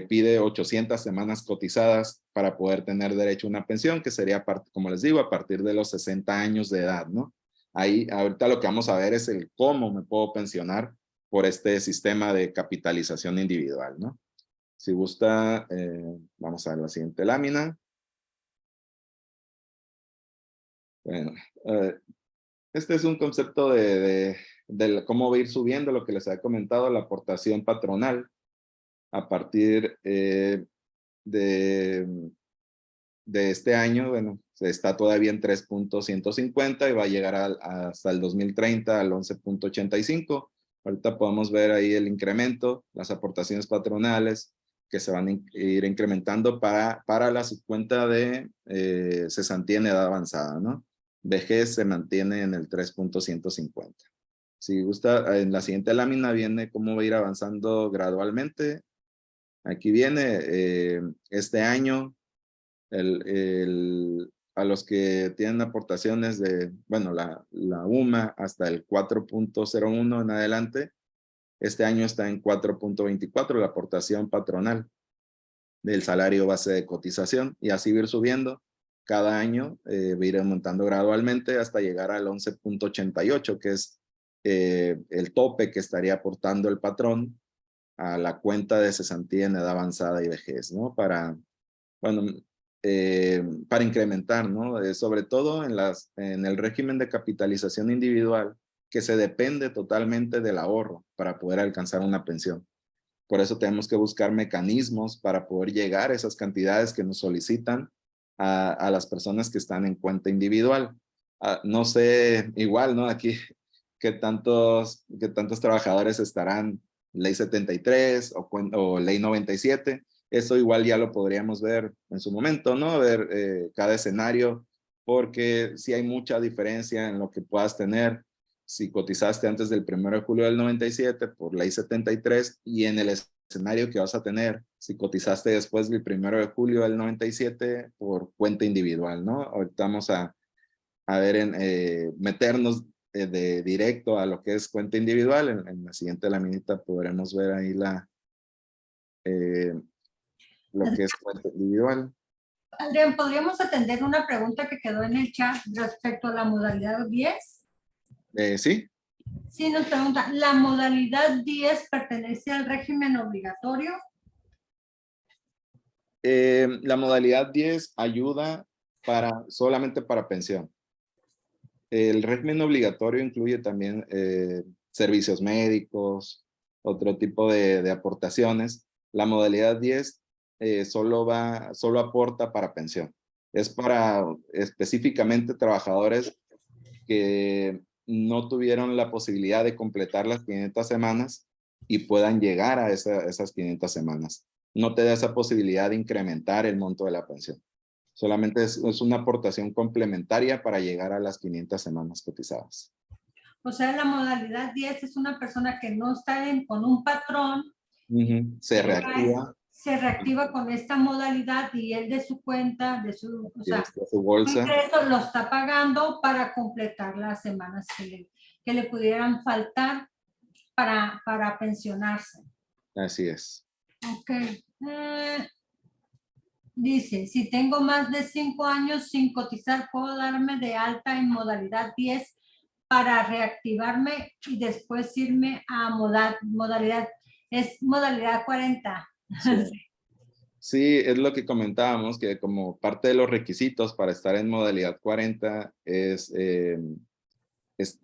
Speaker 2: pide 800 semanas cotizadas para poder tener derecho a una pensión, que sería, como les digo, a partir de los 60 años de edad, ¿no? Ahí, ahorita lo que vamos a ver es el cómo me puedo pensionar por este sistema de capitalización individual, ¿no? Si gusta, vamos a ver la siguiente lámina. Bueno, este es un concepto de cómo va a ir subiendo lo que les había comentado, la aportación patronal a partir de este año. Bueno, se está todavía en 3.150 y va a llegar hasta el 2030 al 11.85. Ahorita podemos ver ahí el incremento, las aportaciones patronales que se van a ir incrementando para la subcuenta de cesantía en edad avanzada, ¿no? Vejez se mantiene en el 3.150. Si gusta, en la siguiente lámina viene cómo va a ir avanzando gradualmente. Aquí viene este año, a los que tienen aportaciones de, bueno, la UMA hasta el 4.01 en adelante, este año está en 4.24 la aportación patronal del salario base de cotización, y así va a ir subiendo cada año, va a ir aumentando gradualmente hasta llegar al 11.88, que es el tope que estaría aportando el patrón a la cuenta de cesantía en edad avanzada y vejez, ¿no? Bueno, para incrementar, ¿no? Sobre todo en el régimen de capitalización individual, que se depende totalmente del ahorro para poder alcanzar una pensión. Por eso tenemos que buscar mecanismos para poder llegar a esas cantidades que nos solicitan a las personas que están en cuenta individual. No sé, igual, ¿no? Aquí, qué tantos trabajadores estarán ley 73 o ley 97. Eso igual ya lo podríamos ver en su momento, ¿no? Ver cada escenario, porque sí hay mucha diferencia en lo que puedas tener si cotizaste antes del 1 de julio del 97 por ley 73 y en el escenario que vas a tener si cotizaste después del 1 de julio del 97 por cuenta individual, ¿no? Ahorita vamos a ver, meternos de directo a lo que es cuenta individual. En la siguiente laminita podremos ver ahí lo que es cuenta individual.
Speaker 1: Adrián, ¿podríamos atender una pregunta que quedó en el chat respecto a la modalidad 10?
Speaker 2: Sí.
Speaker 1: Sí, nos pregunta, ¿la modalidad 10 pertenece al régimen obligatorio?
Speaker 2: La modalidad 10 ayuda solamente para pensión. El régimen obligatorio incluye también servicios médicos, otro tipo de aportaciones. La modalidad 10 solo aporta para pensión. Es para específicamente trabajadores que no tuvieron la posibilidad de completar las 500 semanas y puedan llegar a esas 500 semanas. No te da esa posibilidad de incrementar el monto de la pensión. Solamente es una aportación complementaria para llegar a las 500 semanas cotizadas.
Speaker 1: O sea, la modalidad 10 es una persona que no está con un patrón.
Speaker 2: Se reactiva.
Speaker 1: Se reactiva con esta modalidad y él de su cuenta, su
Speaker 2: bolsa,
Speaker 1: ingreso lo está pagando para completar las semanas que le pudieran faltar para pensionarse.
Speaker 2: Así es.
Speaker 1: Ok. Dice, si tengo más de 5 años sin cotizar, ¿puedo darme de alta en modalidad 10 para reactivarme y después irme a modalidad 40?
Speaker 2: Sí. Sí, es lo que comentábamos, que como parte de los requisitos para estar en modalidad 40 es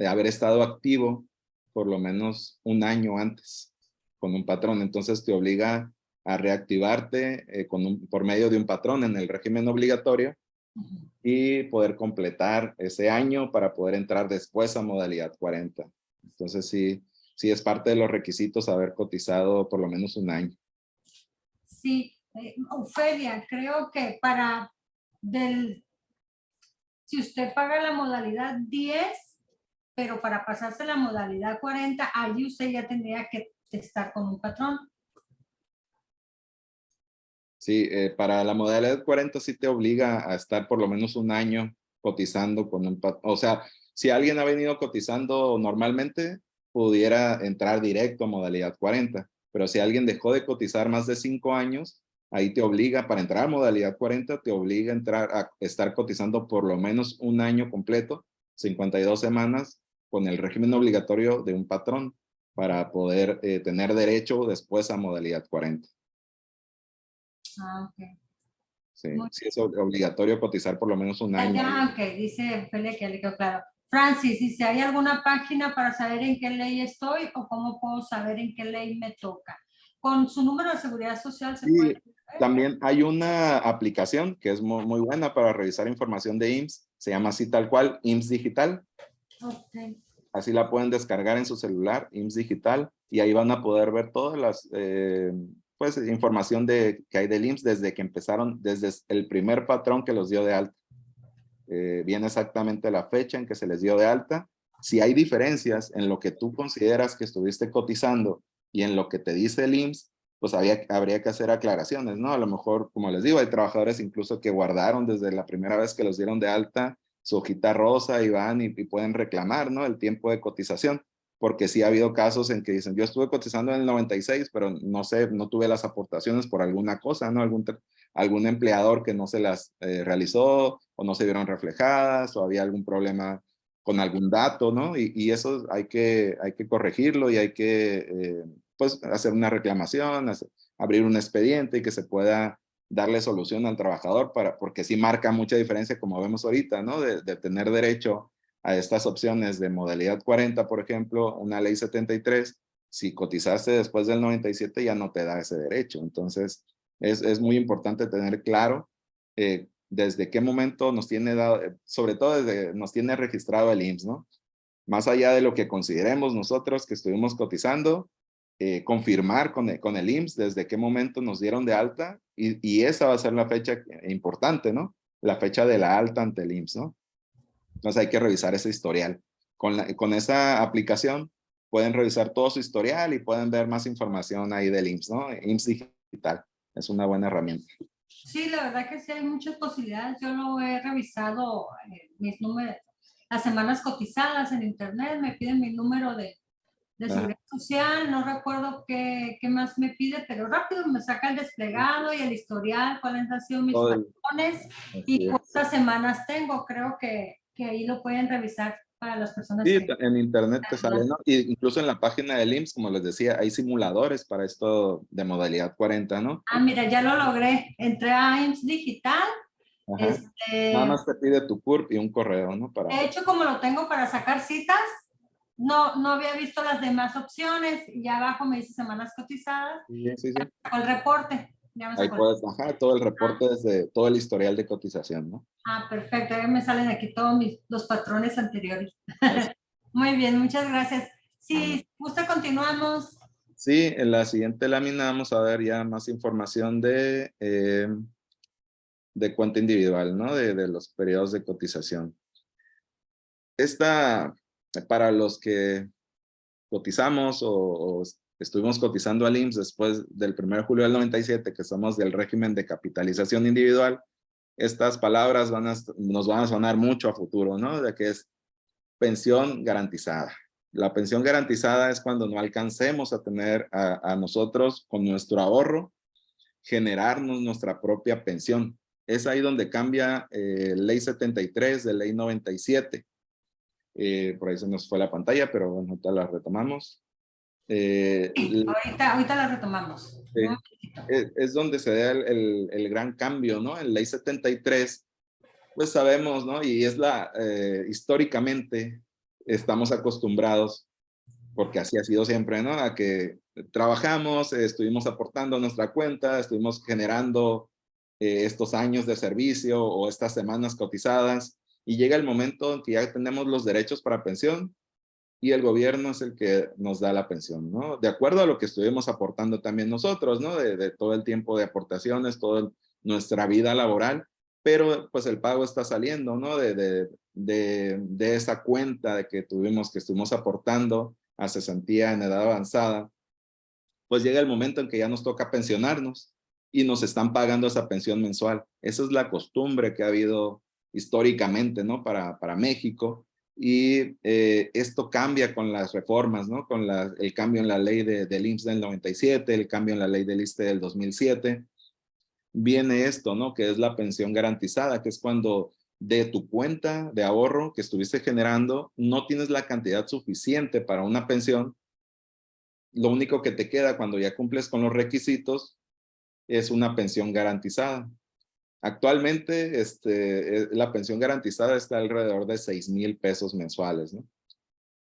Speaker 2: haber estado activo por lo menos un año antes con un patrón. Entonces te obliga a reactivarte por medio de un patrón en el régimen obligatorio y poder completar ese año para poder entrar después a modalidad 40. Entonces sí es parte de los requisitos haber cotizado por lo menos un año.
Speaker 1: Sí, Ofelia, creo que si usted paga la modalidad 10, pero para pasarse a la modalidad 40, allí usted ya tendría que estar con un patrón.
Speaker 2: Sí, para la modalidad 40 sí te obliga a estar por lo menos un año cotizando con un patrón. O sea, si alguien ha venido cotizando normalmente, pudiera entrar directo a modalidad 40. Pero si alguien dejó de cotizar más de 5 años, ahí te obliga, para entrar a modalidad 40, te obliga a estar cotizando por lo menos un año completo, 52 semanas, con el régimen obligatorio de un patrón para poder tener derecho después a modalidad 40.
Speaker 1: Ah, ok.
Speaker 2: Sí, sí es obligatorio cotizar por lo menos un año.
Speaker 1: Ya, ok, dice Ophelia que le quedó claro. Francis, dice, ¿hay alguna página para saber en qué ley estoy o cómo puedo saber en qué ley me toca? Con su número de seguridad social se puede.
Speaker 2: También hay una aplicación que es muy buena para revisar información de IMSS. Se llama así tal cual, IMSS Digital.
Speaker 1: Okay.
Speaker 2: Así la pueden descargar en su celular, IMSS Digital, y ahí van a poder ver todas las información que hay del IMSS desde que empezaron, desde el primer patrón que los dio de alta. Viene exactamente la fecha en que se les dio de alta. Si hay diferencias en lo que tú consideras que estuviste cotizando y en lo que te dice el IMSS, pues habría que hacer aclaraciones, ¿no? A lo mejor, como les digo, hay trabajadores incluso que guardaron desde la primera vez que los dieron de alta su hojita rosa y van y pueden reclamar, ¿no? El tiempo de cotización, porque sí ha habido casos en que dicen, yo estuve cotizando en el 96, pero no sé, no tuve las aportaciones por alguna cosa, ¿no? Algún empleador que no se las realizó o no se vieron reflejadas o había algún problema con algún dato, ¿no? Y eso hay que corregirlo y hay que pues, hacer una reclamación, abrir un expediente y que se pueda darle solución al trabajador, porque sí marca mucha diferencia, como vemos ahorita, ¿no? De tener derecho a estas opciones de modalidad 40, por ejemplo, una ley 73, si cotizaste después del 97 ya no te da ese derecho. Entonces, es muy importante tener claro desde qué momento nos tiene dado, sobre todo desde nos tiene registrado el IMSS, ¿no? Más allá de lo que consideremos nosotros que estuvimos cotizando, confirmar con el IMSS desde qué momento nos dieron de alta y esa va a ser la fecha importante, ¿no? La fecha de la alta ante el IMSS, ¿no? Entonces hay que revisar ese historial. Con esa aplicación pueden revisar todo su historial y pueden ver más información ahí del IMSS, ¿no? IMSS Digital es una buena herramienta.
Speaker 1: Sí, la verdad que sí hay muchas posibilidades. Yo lo he revisado, mis números, las semanas cotizadas en internet, me piden mi número de seguridad social, no recuerdo qué más me pide, pero rápido me saca el desplegado y el historial, cuáles han sido mis patrones y cuántas semanas tengo. Creo que ahí lo pueden revisar para las personas
Speaker 2: Sí,
Speaker 1: que...
Speaker 2: en internet te sale, ¿no? Y incluso en la página del IMSS, como les decía, hay simuladores para esto de modalidad 40, ¿no?
Speaker 1: Ah, mira, ya lo logré. Entré a IMSS Digital.
Speaker 2: Ajá. Nada más te pide tu CURP y un correo, ¿no?
Speaker 1: De hecho, como lo tengo para sacar citas, no había visto las demás opciones y ya abajo me dice semanas cotizadas.
Speaker 2: Sí, sí, sí.
Speaker 1: El reporte.
Speaker 2: Ahí puedes bajar todo el reporte desde todo el historial de cotización, ¿no?
Speaker 1: Perfecto. Ahí me salen aquí todos los patrones anteriores. Muy bien, muchas gracias. Si gusta, continuamos.
Speaker 2: Sí, en la siguiente lámina vamos a ver ya más información de cuenta individual, ¿no? De los periodos de cotización. Esta, para los que cotizamos o estuvimos cotizando al IMSS después del 1 de julio del 97, que somos del régimen de capitalización individual, estas palabras nos van a sonar mucho a futuro, ¿no? De que es pensión garantizada. La pensión garantizada es cuando no alcancemos a tener a nosotros con nuestro ahorro, generarnos nuestra propia pensión. Es ahí donde cambia ley 73 de ley 97. Por ahí se nos fue la pantalla, pero bueno, ahorita la retomamos.
Speaker 1: Sí, ahorita la retomamos.
Speaker 2: Es donde se da el gran cambio, ¿no? En ley 73, pues sabemos, ¿no? Y es históricamente estamos acostumbrados, porque así ha sido siempre, ¿no? A que trabajamos, estuvimos aportando a nuestra cuenta, estuvimos generando estos años de servicio o estas semanas cotizadas, y llega el momento en que ya tenemos los derechos para pensión y el gobierno es el que nos da la pensión, ¿no? De acuerdo a lo que estuvimos aportando también nosotros, ¿no? De todo el tiempo de aportaciones, toda nuestra vida laboral, pero pues el pago está saliendo, ¿no? De esa cuenta de que estuvimos aportando a cesantía en edad avanzada, pues llega el momento en que ya nos toca pensionarnos y nos están pagando esa pensión mensual. Esa es la costumbre que ha habido históricamente, ¿no? Para México. Y esto cambia con las reformas, ¿no? Con el cambio en la ley del IMSS del 97, el cambio en la ley del ISSSTE del 2007. Viene esto, ¿no? Que es la pensión garantizada, que es cuando de tu cuenta de ahorro que estuviste generando, no tienes la cantidad suficiente para una pensión. Lo único que te queda cuando ya cumples con los requisitos es una pensión garantizada. Actualmente, la pensión garantizada está alrededor de 6,000 pesos mensuales, ¿no?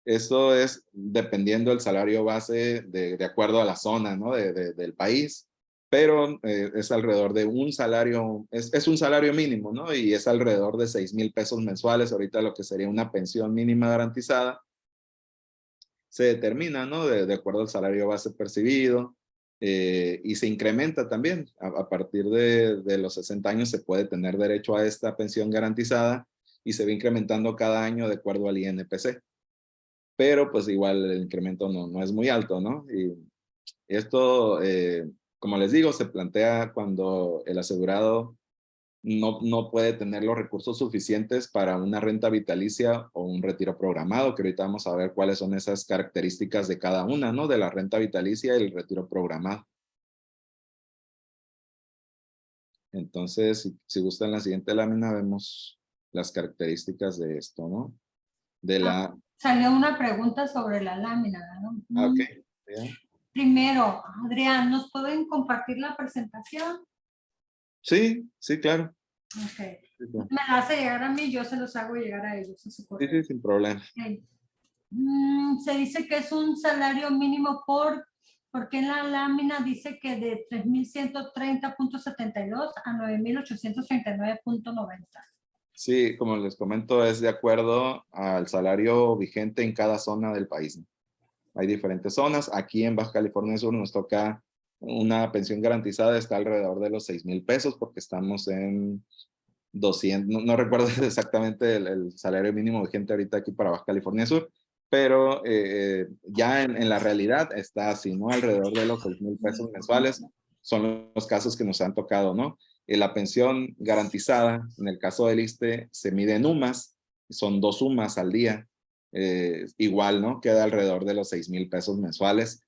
Speaker 2: Eso es dependiendo del salario base de acuerdo a la zona, ¿no? Del país, pero es alrededor de un salario, es un salario mínimo, ¿no? Y es alrededor de 6,000 pesos mensuales, ahorita lo que sería una pensión mínima garantizada, se determina, ¿no? De acuerdo al salario base percibido, y se incrementa también. A partir de los 60 años se puede tener derecho a esta pensión garantizada y se va incrementando cada año de acuerdo al INPC. Pero pues igual el incremento no es muy alto, ¿no? Y esto, como les digo, se plantea cuando el asegurado no puede tener los recursos suficientes para una renta vitalicia o un retiro programado, que ahorita vamos a ver cuáles son esas características de cada una, ¿no? De la renta vitalicia y el retiro programado. Entonces, si gustan la siguiente lámina, vemos las características de esto, ¿no?
Speaker 1: Salió una pregunta sobre la lámina, ¿no?
Speaker 2: Ok. Yeah.
Speaker 1: primero, Adrián, ¿nos pueden compartir la presentación?
Speaker 2: Sí, sí, claro.
Speaker 1: Ok.
Speaker 2: Sí, claro.
Speaker 1: Me la hace llegar a mí, yo se los hago llegar a ellos en su
Speaker 2: Sí,
Speaker 1: correo.
Speaker 2: sí, sin problema.
Speaker 1: Ok. Se dice que es un salario mínimo porque en la lámina dice que de 3,130,72 a 9,839,90.
Speaker 2: Sí, como les comento, es de acuerdo al salario vigente en cada zona del país, ¿no? Hay diferentes zonas. Aquí en Baja California Sur nos toca una pensión garantizada, está alrededor de los 6,000 pesos porque estamos en 200, no recuerdo exactamente el salario mínimo vigente ahorita aquí para Baja California Sur, pero ya en la realidad está así, ¿no? Alrededor de los 6,000 pesos mensuales son los casos que nos han tocado, ¿no? La pensión garantizada, en el caso del ISSSTE, se mide en UMAS, son 2 UMAS al día, igual, ¿no? Queda alrededor de los 6,000 pesos mensuales.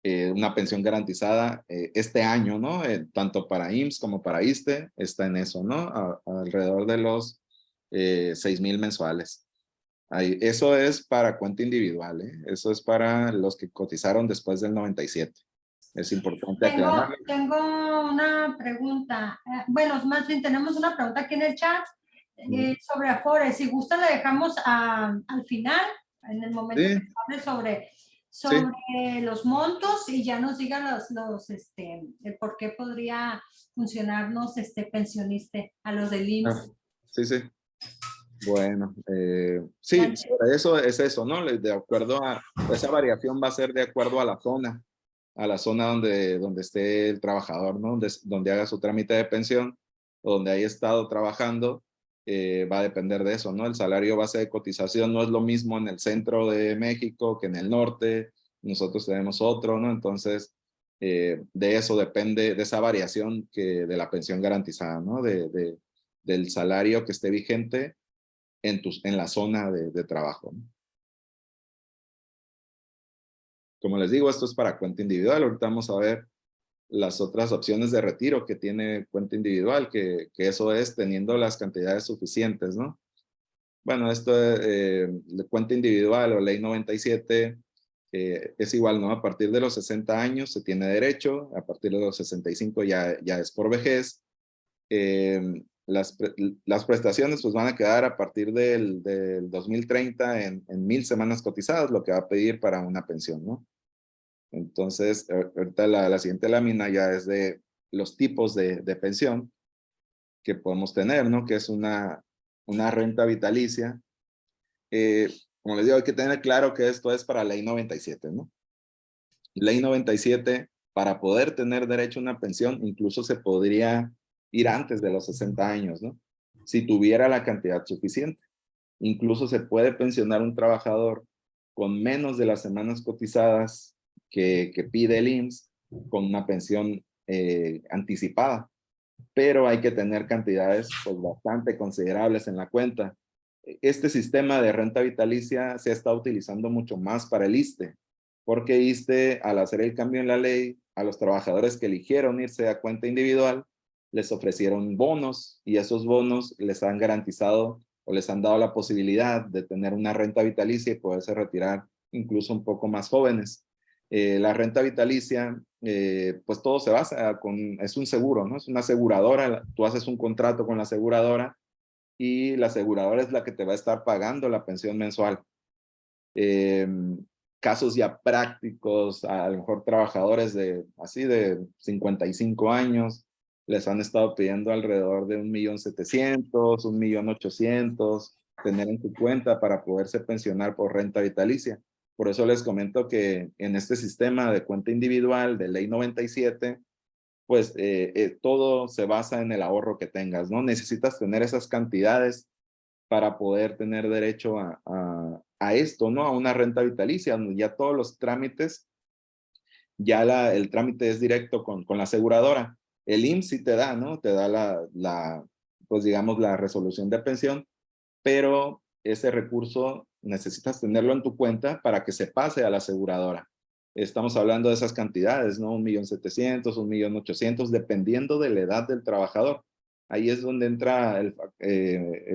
Speaker 2: Una pensión garantizada este año, ¿no? Tanto para IMSS como para ISSSTE está en eso, ¿no? Alrededor de los 6,000 mensuales. Ahí, eso es para cuenta individual, ¿eh? Eso es para los que cotizaron después del 97. Es importante aclararlo.
Speaker 1: Tengo una pregunta. Bueno, más bien tenemos una pregunta aquí en el chat sobre Afore. Si gusta, la dejamos al final, en el momento
Speaker 2: Sí,
Speaker 1: que hable sobre
Speaker 2: sí,
Speaker 1: los montos y ya nos diga el por qué podría funcionarnos pensionista a los del
Speaker 2: ah,
Speaker 1: IMSS.
Speaker 2: sí, sí. Bueno, sí, sobre eso es eso, ¿no? De acuerdo a, esa variación va a ser de acuerdo a la zona donde esté el trabajador, ¿no? Donde haga su trámite de pensión, donde haya estado trabajando, va a depender de eso, ¿no? El salario base de cotización no es lo mismo en el centro de México que en el norte, nosotros tenemos otro, ¿no? Entonces, de eso depende, de esa variación de la pensión garantizada, ¿no? Del salario que esté vigente en la zona de trabajo, ¿no? Como les digo, esto es para cuenta individual. Ahorita vamos a ver las otras opciones de retiro que tiene cuenta individual, que eso es teniendo las cantidades suficientes, ¿no? Bueno, esto de cuenta individual o ley 97 es igual, ¿no? A partir de los 60 años se tiene derecho, a partir de los 65 ya es por vejez. Las prestaciones pues van a quedar a partir del 2030 en 1,000 semanas cotizadas, lo que va a pedir para una pensión, ¿no? Entonces, ahorita la siguiente lámina ya es de los tipos de pensión que podemos tener, ¿no? Que es una renta vitalicia. Como les digo, hay que tener claro que esto es para ley 97, ¿no? Ley 97, para poder tener derecho a una pensión, incluso se podría ir antes de los 60 años, ¿no? Si tuviera la cantidad suficiente. Incluso se puede pensionar un trabajador con menos de las semanas cotizadas que pide el IMSS con una pensión anticipada, pero hay que tener cantidades pues, bastante considerables en la cuenta. Este sistema de renta vitalicia se ha estado utilizando mucho más para el ISSSTE, porque ISSSTE, al hacer el cambio en la ley, a los trabajadores que eligieron irse a cuenta individual, les ofrecieron bonos y esos bonos les han garantizado o les han dado la posibilidad de tener una renta vitalicia y poderse retirar incluso un poco más jóvenes. La renta vitalicia, pues todo se basa es un seguro, ¿no? Es una aseguradora, tú haces un contrato con la aseguradora y la aseguradora es la que te va a estar pagando la pensión mensual. Casos ya prácticos, a lo mejor trabajadores así de 55 años, les han estado pidiendo alrededor de 1,700,000, 1,800,000 tener en su cuenta para poderse pensionar por renta vitalicia. Por eso les comento que en este sistema de cuenta individual de ley 97, pues todo se basa en el ahorro que tengas, ¿no? Necesitas tener esas cantidades para poder tener derecho a esto, ¿no? A una renta vitalicia, donde ya todos los trámites, ya el trámite es directo con la aseguradora. El IMSS sí te da, ¿no? Te da pues digamos, la resolución de pensión, pero ese recurso necesitas tenerlo en tu cuenta para que se pase a la aseguradora. Estamos hablando de esas cantidades, ¿no? 1,700,000, 1,800,000, dependiendo de la edad del trabajador. Ahí es donde entra el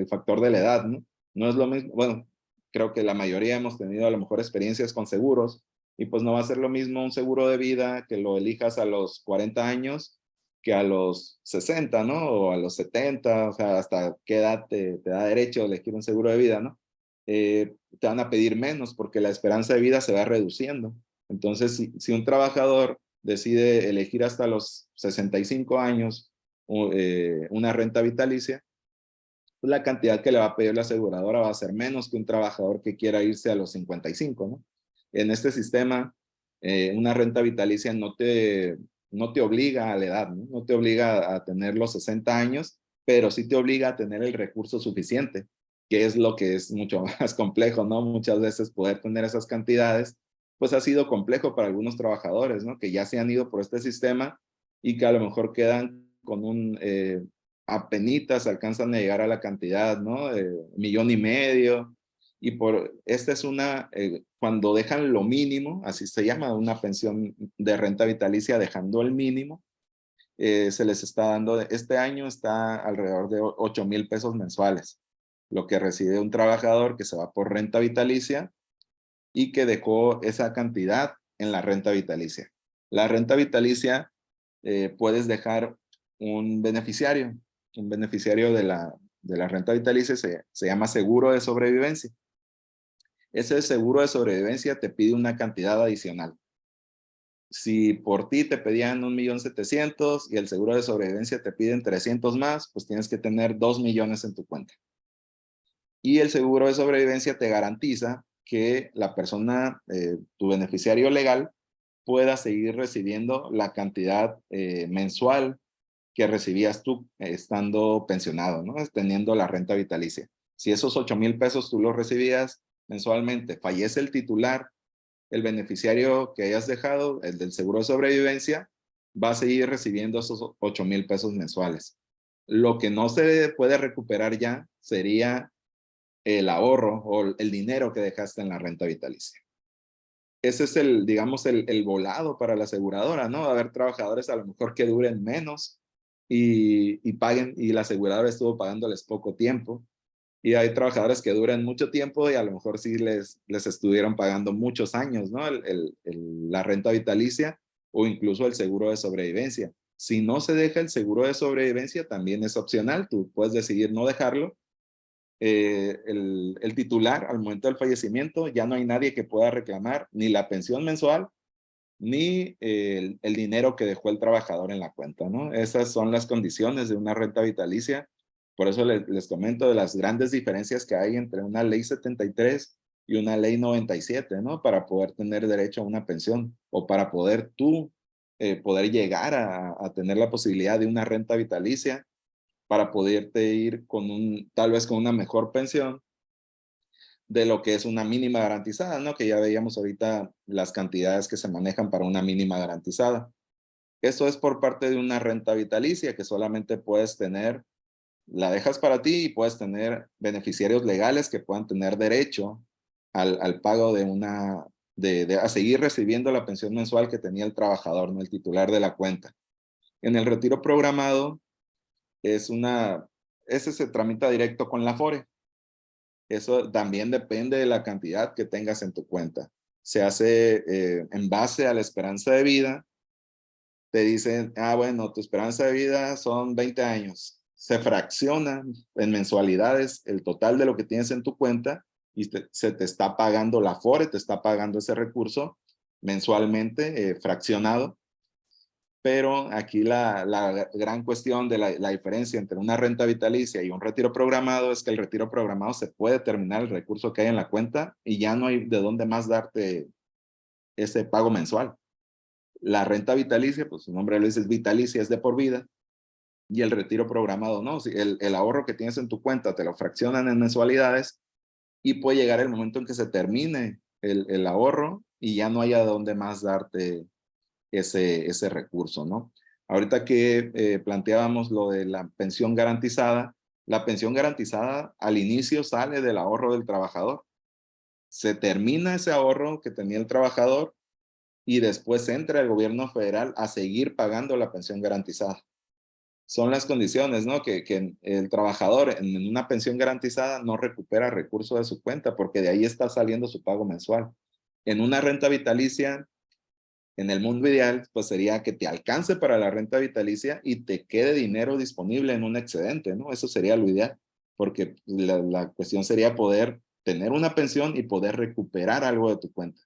Speaker 2: factor de la edad, ¿no? No es lo mismo, bueno, creo que la mayoría hemos tenido a lo mejor experiencias con seguros, Y pues no va a ser lo mismo un seguro de vida que lo elijas a los 40 años que a los 60, ¿no? O a los 70, o sea, hasta qué edad te da derecho a elegir un seguro de vida, ¿no? Te van a pedir menos porque la esperanza de vida se va reduciendo. Entonces, si un trabajador decide elegir hasta los 65 años una renta vitalicia, pues la cantidad que le va a pedir la aseguradora va a ser menos que un trabajador que quiera irse a los 55, ¿no? En este sistema, una renta vitalicia no te obliga a la edad, ¿no? No te obliga a tener los 60 años, pero sí te obliga a tener el recurso suficiente, que es lo que es mucho más complejo, ¿no? Muchas veces poder tener esas cantidades, pues ha sido complejo para algunos trabajadores, ¿no? Que ya se han ido por este sistema y que a lo mejor quedan con apenitas alcanzan a llegar a la cantidad, ¿no? 1,500,000. Y esta es cuando dejan lo mínimo, así se llama, una pensión de renta vitalicia dejando el mínimo, se les está dando, este año está alrededor de 8,000 pesos mensuales, lo que recibe un trabajador que se va por renta vitalicia y que dejó esa cantidad en la renta vitalicia. La renta vitalicia puedes dejar un beneficiario de la renta vitalicia, se llama seguro de sobrevivencia. Ese seguro de sobrevivencia te pide una cantidad adicional. Si por ti te pedían 1,700,000 y el seguro de sobrevivencia te piden 300 más, pues tienes que tener 2 millones en tu cuenta. Y el seguro de sobrevivencia te garantiza que la persona, tu beneficiario legal, pueda seguir recibiendo la cantidad mensual que recibías tú estando pensionado, ¿no? Teniendo la renta vitalicia. Si esos 8,000 pesos tú los recibías mensualmente, fallece el titular, el beneficiario que hayas dejado, el del seguro de sobrevivencia, va a seguir recibiendo esos 8,000 pesos mensuales. Lo que no se puede recuperar ya sería el ahorro o el dinero que dejaste en la renta vitalicia. Ese es digamos, el volado para la aseguradora, ¿no? Va a haber trabajadores a lo mejor que duren menos y paguen, y la aseguradora estuvo pagándoles poco tiempo. Y hay trabajadores que duran mucho tiempo y a lo mejor sí les estuvieron pagando muchos años, ¿no? La renta vitalicia o incluso el seguro de sobrevivencia. Si no se deja el seguro de sobrevivencia, también es opcional. Tú puedes decidir no dejarlo. El titular al momento del fallecimiento ya no hay nadie que pueda reclamar ni la pensión mensual ni el dinero que dejó el trabajador en la cuenta, ¿no? Esas son las condiciones de una renta vitalicia. Por eso les comento de las grandes diferencias que hay entre una ley 73 y una ley 97, ¿no? Para poder tener derecho a una pensión o para poder poder llegar a tener la posibilidad de una renta vitalicia, para poderte ir tal vez con una mejor pensión de lo que es una mínima garantizada, ¿no? Que ya veíamos ahorita las cantidades que se manejan para una mínima garantizada. Esto es por parte de una renta vitalicia que solamente puedes tener, la dejas para ti y puedes tener beneficiarios legales que puedan tener derecho al pago a seguir recibiendo la pensión mensual que tenía el trabajador, ¿no? El titular de la cuenta. En el retiro programado, ese se tramita directo con la Afore. Eso también depende de la cantidad que tengas en tu cuenta. Se hace en base a la esperanza de vida. Te dicen, bueno, tu esperanza de vida son 20 años. Se fracciona en mensualidades el total de lo que tienes en tu cuenta y se te está pagando la Afore, te está pagando ese recurso mensualmente fraccionado. Pero aquí la gran cuestión de la diferencia entre una renta vitalicia y un retiro programado es que el retiro programado se puede terminar el recurso que hay en la cuenta y ya no hay de dónde más darte ese pago mensual. La renta vitalicia, pues su nombre lo dice, es vitalicia, es de por vida. Y el retiro programado, no. Si el ahorro que tienes en tu cuenta te lo fraccionan en mensualidades y puede llegar el momento en que se termine el ahorro y ya no haya de dónde más darte ese recurso, ¿no? Ahorita que planteábamos lo de la pensión garantizada al inicio sale del ahorro del trabajador. Se termina ese ahorro que tenía el trabajador y después entra el gobierno federal a seguir pagando la pensión garantizada. Son las condiciones, ¿no? Que el trabajador en una pensión garantizada no recupera recursos de su cuenta porque de ahí está saliendo su pago mensual. En una renta vitalicia, en el mundo ideal, pues sería que te alcance para la renta vitalicia y te quede dinero disponible en un excedente, ¿no? Eso sería lo ideal, porque la cuestión sería poder tener una pensión y poder recuperar algo de tu cuenta.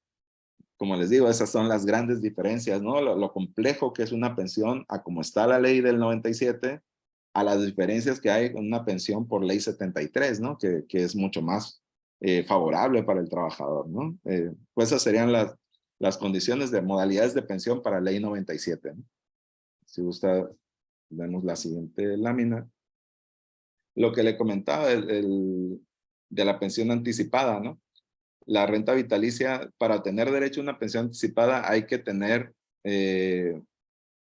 Speaker 2: Como les digo, esas son las grandes diferencias, ¿no? Lo complejo que es una pensión a como está la ley del 97, a las diferencias que hay con una pensión por ley 73, ¿no? Que es mucho más favorable para el trabajador, ¿no? Pues esas serían las condiciones de modalidades de pensión para ley 97, ¿no? Si gusta, vemos la siguiente lámina. Lo que le comentaba de la pensión anticipada, ¿no? La renta vitalicia, para tener derecho a una pensión anticipada hay que tener el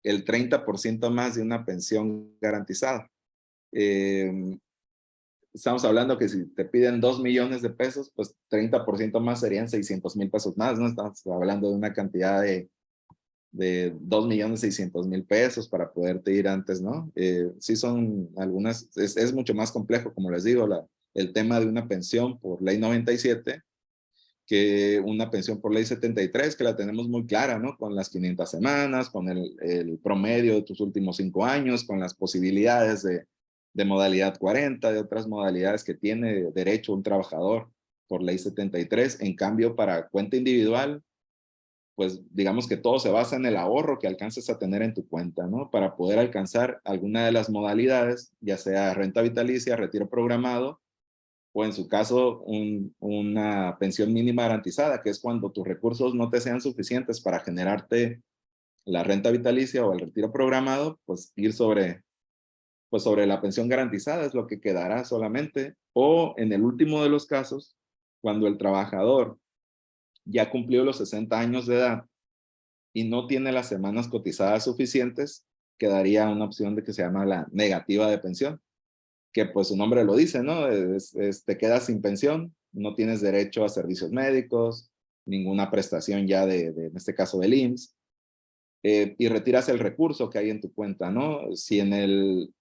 Speaker 2: 30% más de una pensión garantizada. Estamos hablando que si te piden 2 millones de pesos, pues 30% más serían 600,000 pesos más, ¿no? Estamos hablando de una cantidad de 2,600,000 pesos para poderte ir antes, ¿no? Sí son algunas, es mucho más complejo, como les digo, el tema de una pensión por ley 97, que una pensión por ley 73, que la tenemos muy clara, ¿no? Con las 500 semanas, con el promedio de tus últimos 5 años, con las posibilidades de modalidad 40, de otras modalidades que tiene derecho un trabajador por ley 73. En cambio, para cuenta individual, pues digamos que todo se basa en el ahorro que alcances a tener en tu cuenta, ¿no? Para poder alcanzar alguna de las modalidades, ya sea renta vitalicia, retiro programado, o en su caso una pensión mínima garantizada, que es cuando tus recursos no te sean suficientes para generarte la renta vitalicia o el retiro programado, pues ir sobre la pensión garantizada es lo que quedará solamente. O en el último de los casos, cuando el trabajador ya cumplió los 60 años de edad y no tiene las semanas cotizadas suficientes, quedaría una opción de que se llama la negativa de pensión, que pues su nombre lo dice, ¿no? Te quedas sin pensión, no tienes derecho a servicios médicos, ninguna prestación ya en este caso del IMSS, y retiras el recurso que hay en tu cuenta, ¿no? Si en el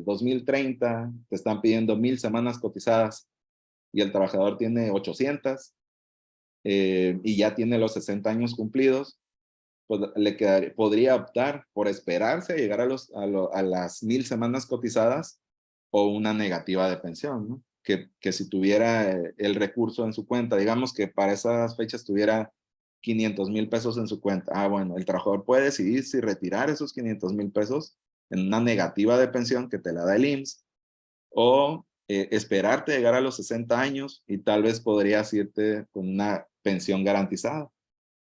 Speaker 2: 2030 te están pidiendo 1,000 semanas cotizadas y el trabajador tiene 800 y ya tiene los 60 años cumplidos, pues podría optar por esperarse a llegar a las 1,000 semanas cotizadas o una negativa de pensión, ¿no? Que si tuviera el recurso en su cuenta, digamos que para esas fechas tuviera 500,000 pesos en su cuenta. Ah, bueno, el trabajador puede decidir si retirar esos 500,000 pesos en una negativa de pensión que te la da el IMSS o esperarte llegar a los 60 años y tal vez podrías irte con una pensión garantizada.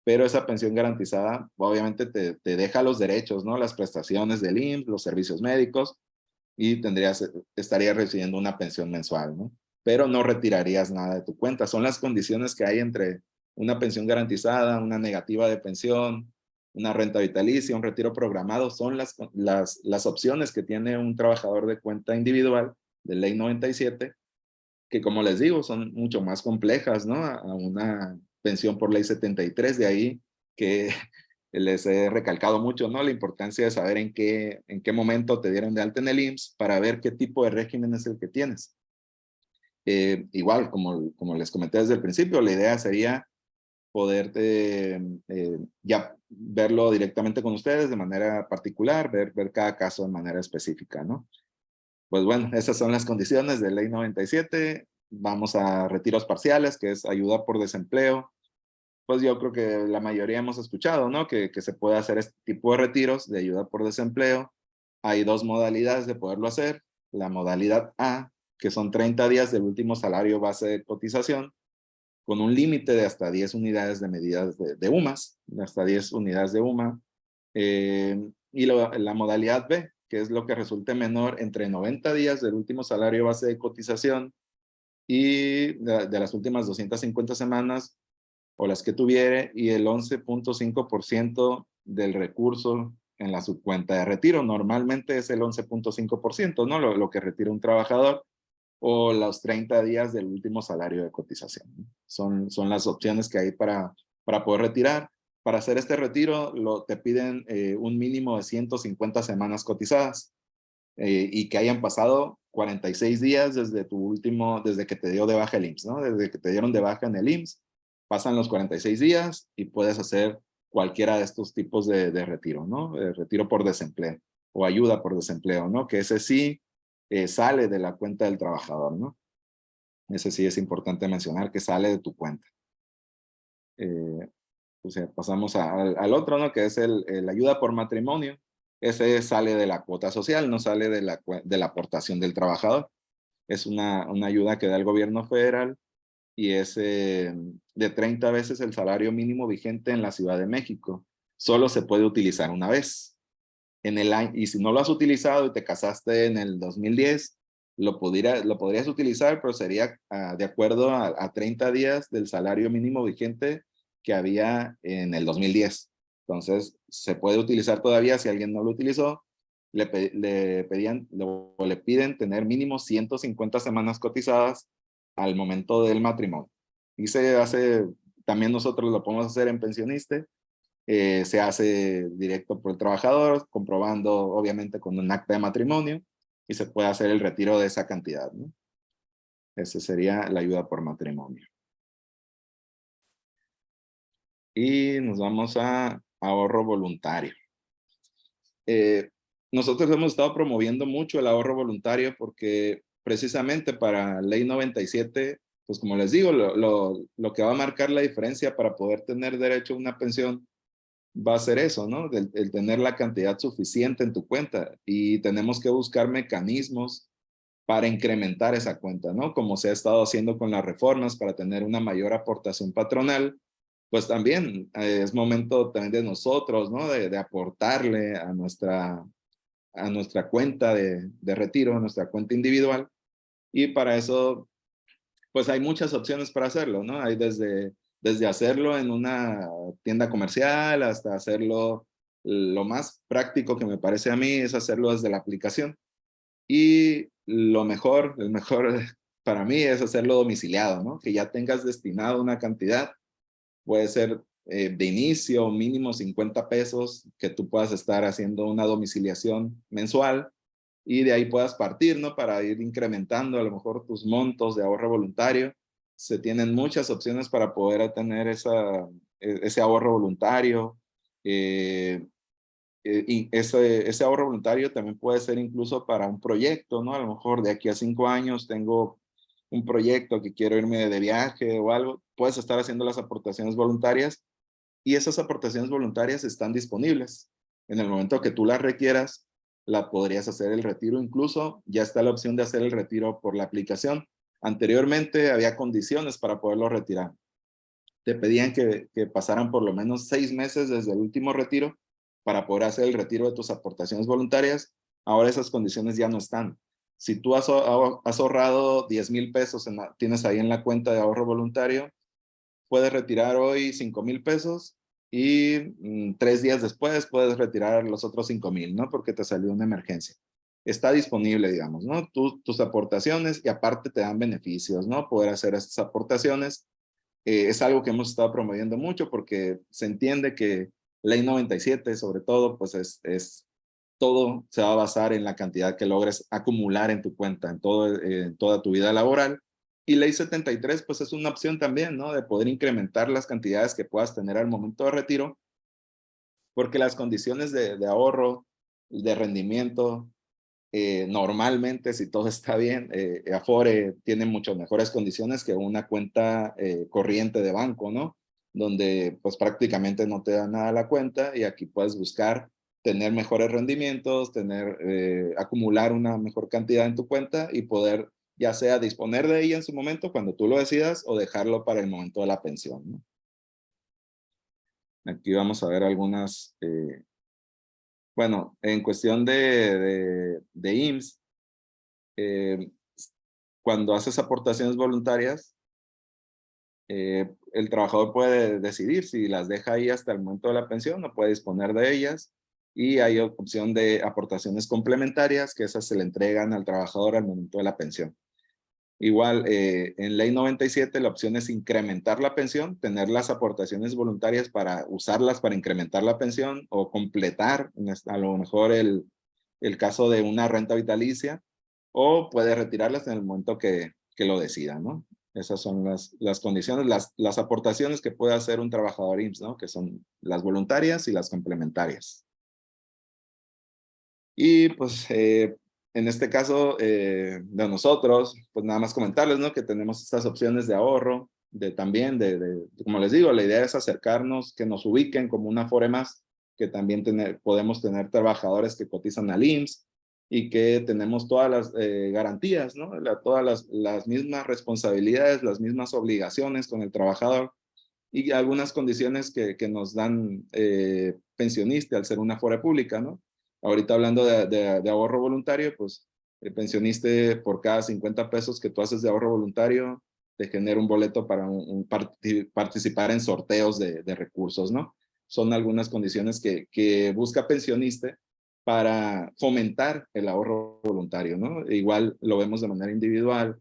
Speaker 2: Pero esa pensión garantizada obviamente te deja los derechos, ¿no? Las prestaciones del IMSS, los servicios médicos, y estarías recibiendo una pensión mensual, ¿no? Pero no retirarías nada de tu cuenta. Son las condiciones que hay entre una pensión garantizada, una negativa de pensión, una renta vitalicia, un retiro programado. Son las opciones que tiene un trabajador de cuenta individual de ley 97, que como les digo, son mucho más complejas, ¿no? A una pensión por ley 73, de ahí que les he recalcado mucho, ¿no? La importancia de saber en qué momento te dieron de alta en el IMSS para ver qué tipo de régimen es el que tienes. Igual, como les comenté desde el principio, la idea sería poder ya verlo directamente con ustedes de manera particular, ver cada caso de manera específica, ¿no? Pues bueno, esas son las condiciones de ley 97. Vamos a retiros parciales, que es ayuda por desempleo. Pues yo creo que la mayoría hemos escuchado, ¿no? Que se puede hacer este tipo de retiros de ayuda por desempleo. Hay 2 modalidades de poderlo hacer. La modalidad A, que son 30 días del último salario base de cotización, con un límite de hasta 10 unidades de medidas de UMAS, hasta 10 unidades de UMA. Y la modalidad B, que es lo que resulte menor entre 90 días del último salario base de cotización y de las últimas 250 semanas o las que tuviere, y el 11.5% del recurso en la subcuenta de retiro. Normalmente es el 11.5%, ¿no? Lo que retira un trabajador, o los 30 días del último salario de cotización. Son las opciones que hay para poder retirar. Para hacer este retiro te piden un mínimo de 150 semanas cotizadas y que hayan pasado 46 días desde que te dio de baja el IMSS, ¿no? Desde que te dieron de baja en el IMSS pasan los 46 días y puedes hacer cualquiera de estos tipos de retiro, ¿no? Retiro por desempleo o ayuda por desempleo, ¿no? Que ese sí sale de la cuenta del trabajador, ¿no? Ese sí es importante mencionar que sale de tu cuenta. O sea, pasamos al otro, ¿no? Que es el ayuda por matrimonio. Ese sale de la cuota social, no sale de la aportación del trabajador. Es una ayuda que da el gobierno federal y es de 30 veces el salario mínimo vigente en la Ciudad de México. Solo se puede utilizar una vez en el año, y si no lo has utilizado y te casaste en el 2010, lo podrías utilizar, pero sería de acuerdo a 30 días del salario mínimo vigente que había en el 2010. Entonces, se puede utilizar todavía si alguien no lo utilizó. Le piden tener mínimo 150 semanas cotizadas al momento del matrimonio. Y también nosotros lo podemos hacer en pensionista. Se hace directo por el trabajador, comprobando obviamente con un acta de matrimonio, y se puede hacer el retiro de esa cantidad, ¿no? Esa sería la ayuda por matrimonio. Y nos vamos a ahorro voluntario. Nosotros hemos estado promoviendo mucho el ahorro voluntario porque precisamente para Ley 97, pues como les digo, lo que va a marcar la diferencia para poder tener derecho a una pensión va a ser eso, ¿no? El tener la cantidad suficiente en tu cuenta, y tenemos que buscar mecanismos para incrementar esa cuenta, ¿no? Como se ha estado haciendo con las reformas para tener una mayor aportación patronal, pues también es momento también de nosotros, ¿no? De aportarle a nuestra cuenta de retiro, a nuestra cuenta individual, y para eso, pues hay muchas opciones para hacerlo, ¿no? Hay desde hacerlo en una tienda comercial hasta hacerlo, lo más práctico que me parece a mí es hacerlo desde la aplicación. Y el mejor para mí es hacerlo domiciliado, ¿no? Que ya tengas destinado una cantidad, puede ser de inicio mínimo 50 pesos, que tú puedas estar haciendo una domiciliación mensual y de ahí puedas partir, ¿no? Para ir incrementando a lo mejor tus montos de ahorro voluntario. Se tienen muchas opciones para poder tener ese ahorro voluntario. Y ese ahorro voluntario también puede ser incluso para un proyecto, ¿no? A lo mejor de aquí a 5 años tengo un proyecto que quiero irme de viaje o algo. Puedes estar haciendo las aportaciones voluntarias, y esas aportaciones voluntarias están disponibles. En el momento que tú las requieras, la podrías hacer el retiro. Incluso ya está la opción de hacer el retiro por la aplicación. Anteriormente había condiciones para poderlo retirar. Te pedían que pasaran por lo menos 6 meses desde el último retiro para poder hacer el retiro de tus aportaciones voluntarias. Ahora esas condiciones ya no están. Si tú has ahorrado 10,000 pesos, tienes ahí en la cuenta de ahorro voluntario, puedes retirar hoy 5,000 pesos y 3 días después puedes retirar los otros 5,000, ¿no? Porque te salió una emergencia. Está disponible, digamos, ¿no? Tus aportaciones, y aparte te dan beneficios, ¿no? Poder hacer estas aportaciones. Es algo que hemos estado promoviendo mucho porque se entiende que Ley 97, sobre todo, pues todo se va a basar en la cantidad que logres acumular en tu cuenta, en toda tu vida laboral. Y Ley 73, pues es una opción también, ¿no? De poder incrementar las cantidades que puedas tener al momento de retiro, porque las condiciones de ahorro, de rendimiento, normalmente, si todo está bien, Afore tiene muchas mejores condiciones que una cuenta corriente de banco, ¿no? Donde pues prácticamente no te da nada la cuenta, y aquí puedes buscar tener mejores rendimientos, acumular una mejor cantidad en tu cuenta y poder ya sea disponer de ella en su momento cuando tú lo decidas, o dejarlo para el momento de la pensión, ¿no? Aquí vamos a ver algunas, bueno, en cuestión de IMSS, cuando haces aportaciones voluntarias, el trabajador puede decidir si las deja ahí hasta el momento de la pensión o puede disponer de ellas. Y hay opción de aportaciones complementarias, que esas se le entregan al trabajador al momento de la pensión. Igual, en Ley 97 la opción es incrementar la pensión, tener las aportaciones voluntarias para usarlas para incrementar la pensión o completar a lo mejor el caso de una renta vitalicia, o puede retirarlas en el momento que lo decida, ¿no? Esas son las condiciones, las aportaciones que puede hacer un trabajador IMSS, ¿no? Que son las voluntarias y las complementarias. Y pues en este caso de nosotros, pues nada más comentarles, ¿no? Que tenemos estas opciones de ahorro, también, como les digo, la idea es acercarnos, que nos ubiquen como una Afore más, que también podemos tener trabajadores que cotizan al IMSS y que tenemos todas las garantías, ¿no? Todas las mismas responsabilidades, las mismas obligaciones con el trabajador y algunas condiciones que nos dan pensionista al ser una Afore pública, ¿no? Ahorita hablando de ahorro voluntario, pues el pensionista por cada 50 pesos que tú haces de ahorro voluntario, te genera un boleto para participar en sorteos de recursos, ¿no? Son algunas condiciones que busca pensionista para fomentar el ahorro voluntario, ¿no? Igual lo vemos de manera individual.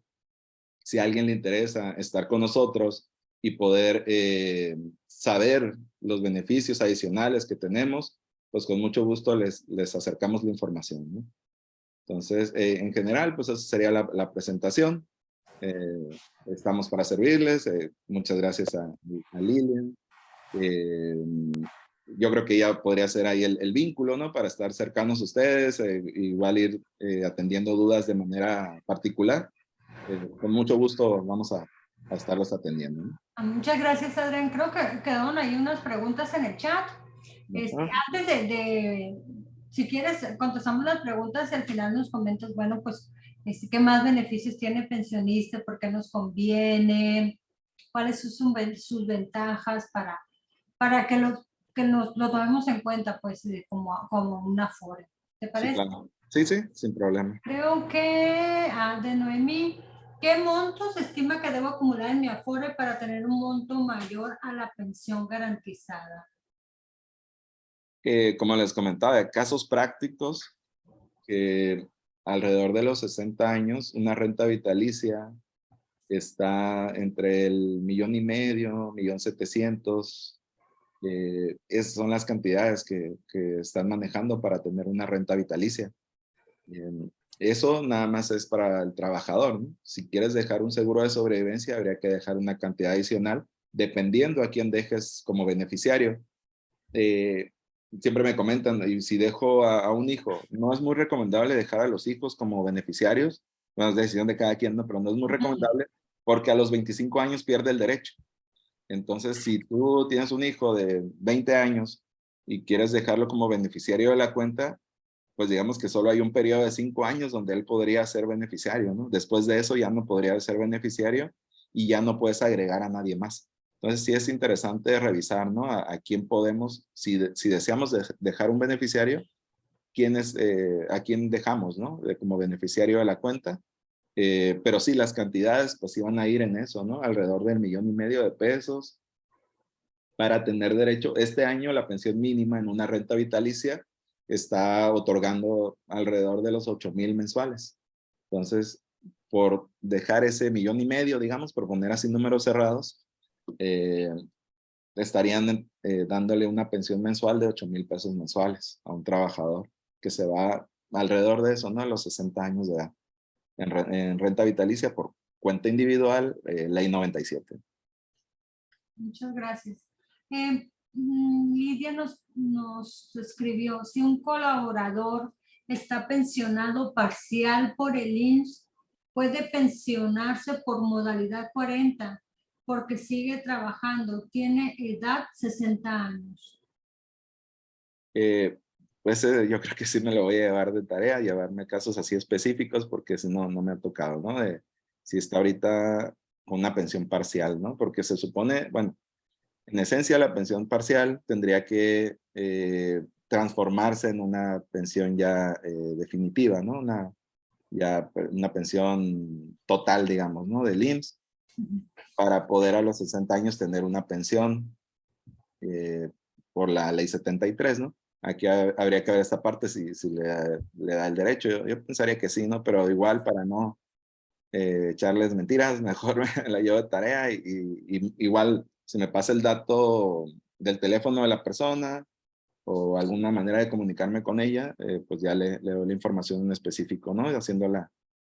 Speaker 2: Si a alguien le interesa estar con nosotros y poder saber los beneficios adicionales que tenemos, pues con mucho gusto les acercamos la información, ¿no? Entonces, en general, pues esa sería la presentación. Estamos para servirles. Muchas gracias a Lilian. Yo creo que ya podría ser ahí el vínculo, ¿no? Para estar cercanos a ustedes, igual ir atendiendo dudas de manera particular. Con mucho gusto vamos a estarlos atendiendo, ¿no?
Speaker 1: Muchas gracias, Adrián. Creo que quedaron ahí unas preguntas en el chat. Antes si quieres, contestamos las preguntas y al final nos comentas, bueno, pues, ¿qué más beneficios tiene el pensionista? ¿Por qué nos conviene? ¿Cuáles son sus ventajas para que lo tomemos en cuenta, pues, como una Afore? ¿Te
Speaker 2: Sí,
Speaker 1: parece?
Speaker 2: claro. Sí, sí, sin problema.
Speaker 1: Creo que, de Noemí, ¿qué monto se estima que debo acumular en mi Afore para tener un monto mayor a la pensión garantizada?
Speaker 2: Como les comentaba, de casos prácticos, que alrededor de los 60 años, una renta vitalicia está entre el 1,500,000, 1,700,000. Esas son las cantidades que están manejando para tener una renta vitalicia. Eso nada más es para el trabajador, ¿no? Si quieres dejar un seguro de sobrevivencia, habría que dejar una cantidad adicional, dependiendo a quién dejes como beneficiario. Siempre me comentan, y si dejo a un hijo, no es muy recomendable dejar a los hijos como beneficiarios. Bueno, es decisión de cada quien, ¿no? Pero no es muy recomendable porque a los 25 años pierde el derecho. Entonces, si tú tienes un hijo de 20 años y quieres dejarlo como beneficiario de la cuenta, pues digamos que solo hay un periodo de 5 años donde él podría ser beneficiario, ¿no? Después de eso ya no podría ser beneficiario y ya no puedes agregar a nadie más. Entonces sí es interesante revisar, ¿no? A quién podemos, si deseamos dejar un beneficiario, a quién dejamos, ¿no? Como beneficiario de la cuenta. Pero sí, las cantidades pues iban a ir en eso, ¿no? Alrededor del 1,500,000 de pesos para tener derecho. Este año la pensión mínima en una renta vitalicia está otorgando alrededor de los 8,000 mensuales. Entonces, por dejar ese 1,500,000, digamos, por poner así números cerrados, estarían dándole una pensión mensual de 8,000 pesos mensuales a un trabajador que se va alrededor de eso, ¿no? A los 60 años de edad, en renta vitalicia por cuenta individual, ley 97.
Speaker 1: Muchas gracias. Lidia nos escribió, si un colaborador está pensionado parcial por el IMSS, puede pensionarse por modalidad 40 porque sigue trabajando, tiene edad 60 años.
Speaker 2: Pues yo creo que sí me lo voy a llevar de tarea, llevarme casos así específicos, porque si no, no me ha tocado, ¿no? Si está ahorita con una pensión parcial, ¿no? Porque se supone, bueno, en esencia la pensión parcial tendría que transformarse en una pensión ya definitiva, ¿no? Una pensión total, digamos, ¿no? Del IMSS, para poder a los 60 años tener una pensión por la ley 73, ¿no? Aquí habría que ver esta parte si le da el derecho. Yo pensaría que sí, ¿no? Pero igual para no echarles mentiras, mejor me la llevo de tarea y igual si me pasa el dato del teléfono de la persona o alguna manera de comunicarme con ella, pues ya le doy la información en específico, ¿no? Haciendo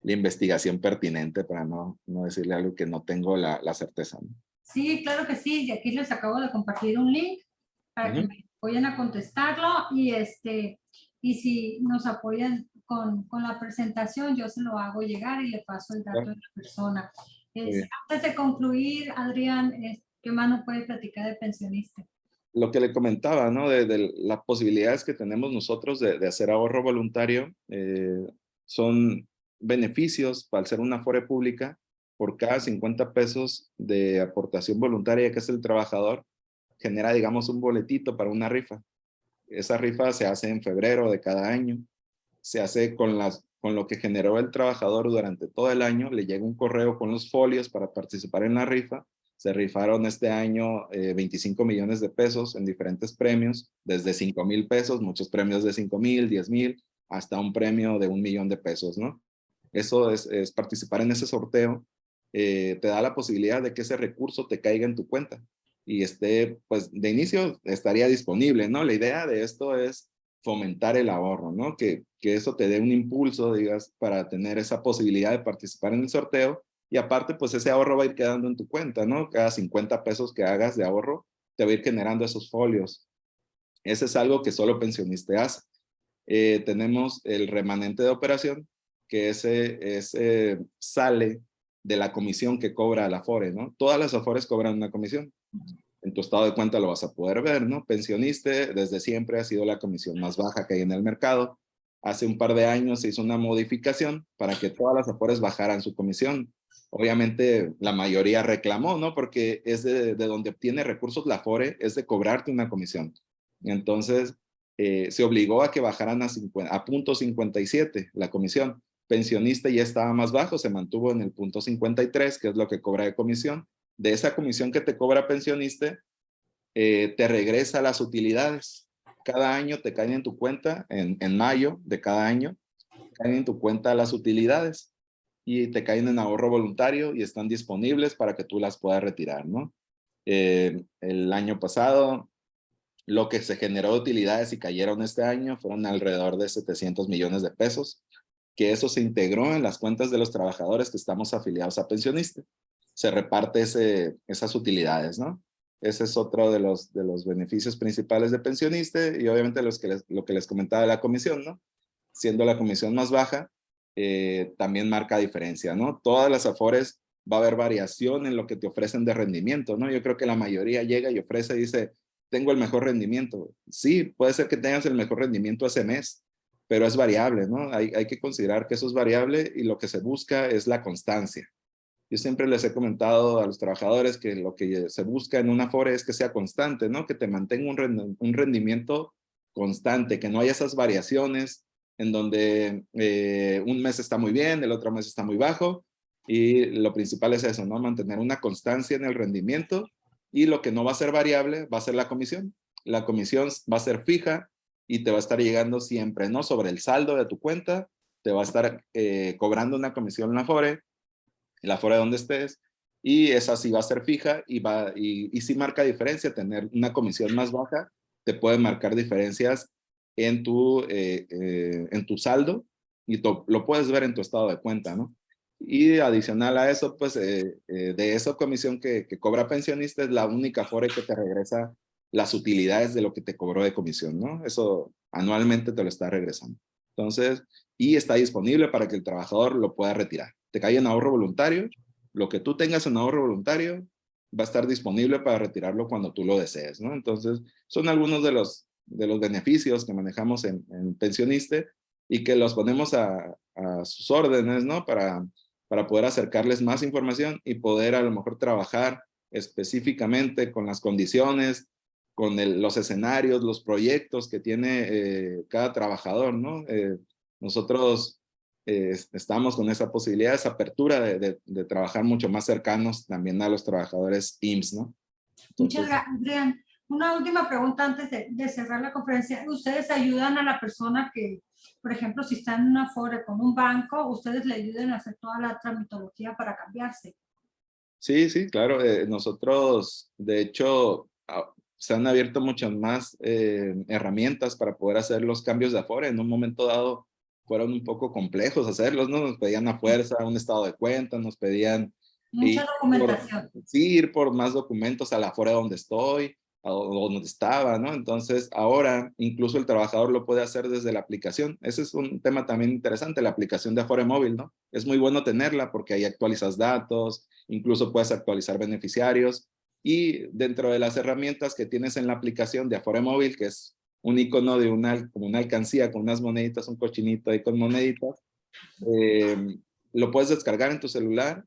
Speaker 2: la investigación pertinente para no decirle algo que no tengo la certeza, ¿no?
Speaker 1: Sí, claro que sí. Y aquí les acabo de compartir un link para que
Speaker 2: Ujú.
Speaker 1: me apoyen a contestarlo y si nos apoyan con la presentación, yo se lo hago llegar y le paso el dato
Speaker 2: Claro,
Speaker 1: de la persona.
Speaker 2: muy bien.
Speaker 1: Antes de concluir, Adrián, ¿qué más nos puede platicar de pensionista?
Speaker 2: Lo que le comentaba, ¿no? De las posibilidades que tenemos nosotros de hacer ahorro voluntario, son beneficios al ser una afore pública. Por cada 50 pesos de aportación voluntaria que es el trabajador, genera, digamos, un boletito para una rifa. Esa rifa se hace en febrero de cada año. Se hace con lo que generó el trabajador durante todo el año. Le llega un correo con los folios para participar en la rifa. Se rifaron este año 25 millones de pesos en diferentes premios, desde 5,000 pesos, muchos premios de 5,000, 10,000, hasta un premio de 1 millón de pesos, ¿no? Eso es participar en ese sorteo, te da la posibilidad de que ese recurso te caiga en tu cuenta y pues de inicio estaría disponible, ¿no? La idea de esto es fomentar el ahorro, ¿no? Que eso te dé un impulso, digas, para tener esa posibilidad de participar en el sorteo y aparte, pues ese ahorro va a ir quedando en tu cuenta, ¿no? Cada 50 pesos que hagas de ahorro te va a ir generando esos folios. Ese es algo que solo pensionista hace. Tenemos el remanente de operación, que ese sale de la comisión que cobra la Afore, ¿no? Todas las Afores cobran una comisión. En tu estado de cuenta lo vas a poder ver, ¿no? Pensionista desde siempre ha sido la comisión más baja que hay en el mercado. Hace un par de años se hizo una modificación para que todas las Afores bajaran su comisión. Obviamente la mayoría reclamó, ¿no? Porque es de donde obtiene recursos la Afore, es de cobrarte una comisión. Entonces, se obligó a que bajaran a punto 57 la comisión. Pensionista ya estaba más bajo, se mantuvo en el punto 53, que es lo que cobra de comisión. De esa comisión que te cobra pensionista, te regresa las utilidades. Cada año te caen en tu cuenta, en mayo de cada año, caen en tu cuenta las utilidades y te caen en ahorro voluntario y están disponibles para que tú las puedas retirar, ¿no? El año pasado, lo que se generó de utilidades y cayeron este año fueron alrededor de 700 millones de pesos, que eso se integró en las cuentas de los trabajadores que estamos afiliados a pensionista. Se reparte esas utilidades, ¿no? Ese es otro de los beneficios principales de pensionista y obviamente lo que les comentaba de la comisión, ¿no? Siendo la comisión más baja, también marca diferencia, ¿no? Todas las afores va a haber variación en lo que te ofrecen de rendimiento, ¿no? Yo creo que la mayoría llega y ofrece y dice, tengo el mejor rendimiento. Sí, puede ser que tengas el mejor rendimiento ese mes, pero es variable, ¿no? Hay que considerar que eso es variable y lo que se busca es la constancia. Yo siempre les he comentado a los trabajadores que lo que se busca en una afore es que sea constante, ¿no? Que te mantenga un rendimiento constante, que no haya esas variaciones en donde un mes está muy bien, el otro mes está muy bajo. Y lo principal es eso, ¿no? Mantener una constancia en el rendimiento y lo que no va a ser variable va a ser la comisión. La comisión va a ser fija y te va a estar llegando siempre, ¿no? Sobre el saldo de tu cuenta, te va a estar cobrando una comisión en la Afore, fuera de donde estés, y esa sí va a ser fija y sí marca diferencia. Tener una comisión más baja te puede marcar diferencias en tu saldo y lo puedes ver en tu estado de cuenta, ¿no? Y adicional a eso, pues de esa comisión que cobra pensionista es la única Afore que te regresa las utilidades de lo que te cobró de comisión, ¿no? Eso anualmente te lo está regresando. Entonces, y está disponible para que el trabajador lo pueda retirar. Te cae en ahorro voluntario, lo que tú tengas en ahorro voluntario va a estar disponible para retirarlo cuando tú lo desees, ¿no? Entonces, son algunos de los beneficios que manejamos en pensionista y que los ponemos a sus órdenes, ¿no? Para poder acercarles más información y poder a lo mejor trabajar específicamente con las condiciones, con los escenarios, los proyectos que tiene cada trabajador, ¿no? Nosotros estamos con esa posibilidad, esa apertura de trabajar mucho más cercanos también a los trabajadores IMSS, ¿no?
Speaker 1: Muchas
Speaker 2: Entonces,
Speaker 1: gracias, Adrián. Una última pregunta antes de cerrar la conferencia. ¿Ustedes ayudan a la persona que, por ejemplo, si está en una Afore con un banco, ustedes le ayudan a hacer toda la tramitología para cambiarse?
Speaker 2: sí, sí, claro. Nosotros, de hecho, se han abierto muchas más herramientas para poder hacer los cambios de Afore. En un momento dado, fueron un poco complejos hacerlos, ¿no? Nos pedían a fuerza un estado de cuenta, nos pedían
Speaker 1: Mucha documentación.
Speaker 2: sí, ir por más documentos a la Afore donde estoy, o donde estaba, ¿no? Entonces, ahora incluso el trabajador lo puede hacer desde la aplicación. Ese es un tema también interesante, la aplicación de Afore Móvil, ¿no? Es muy bueno tenerla porque ahí actualizas datos, incluso puedes actualizar beneficiarios. Y dentro de las herramientas que tienes en la aplicación de Afore Móvil, que es un icono de como una alcancía con unas moneditas, un cochinito ahí con moneditas, lo puedes descargar en tu celular.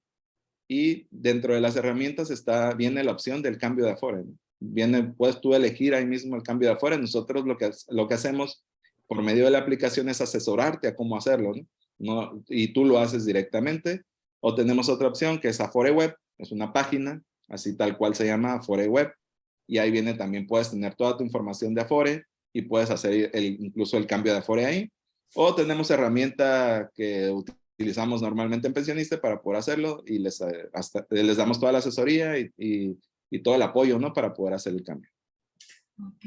Speaker 2: Y dentro de las herramientas viene la opción del cambio de Afore, ¿no? Puedes tú elegir ahí mismo el cambio de Afore. Nosotros lo que hacemos por medio de la aplicación es asesorarte a cómo hacerlo, ¿no? Y tú lo haces directamente. O tenemos otra opción que es Afore Web, es una página, así tal cual se llama Afore Web. Y ahí viene también, puedes tener toda tu información de Afore y puedes hacer incluso el cambio de Afore ahí. O tenemos herramienta que utilizamos normalmente en pensionista para poder hacerlo y les damos toda la asesoría y todo el apoyo, ¿no? Para poder hacer el cambio.
Speaker 1: Ok,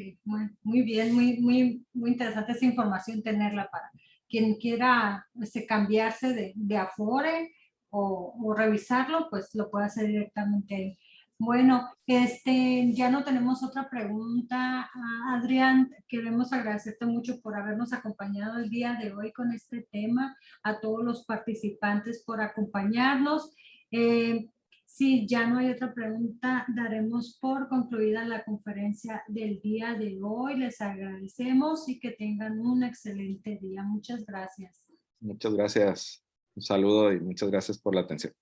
Speaker 1: muy bien, muy interesante esa información tenerla para quien quiera cambiarse de Afore o revisarlo, pues lo puede hacer directamente ahí. Bueno, ya no tenemos otra pregunta. Adrián, queremos agradecerte mucho por habernos acompañado el día de hoy con este tema, a todos los participantes por acompañarnos. Si ya no hay otra pregunta, daremos por concluida la conferencia del día de hoy. Les agradecemos y que tengan un excelente día. Muchas gracias.
Speaker 2: Muchas gracias. Un saludo y muchas gracias por la atención.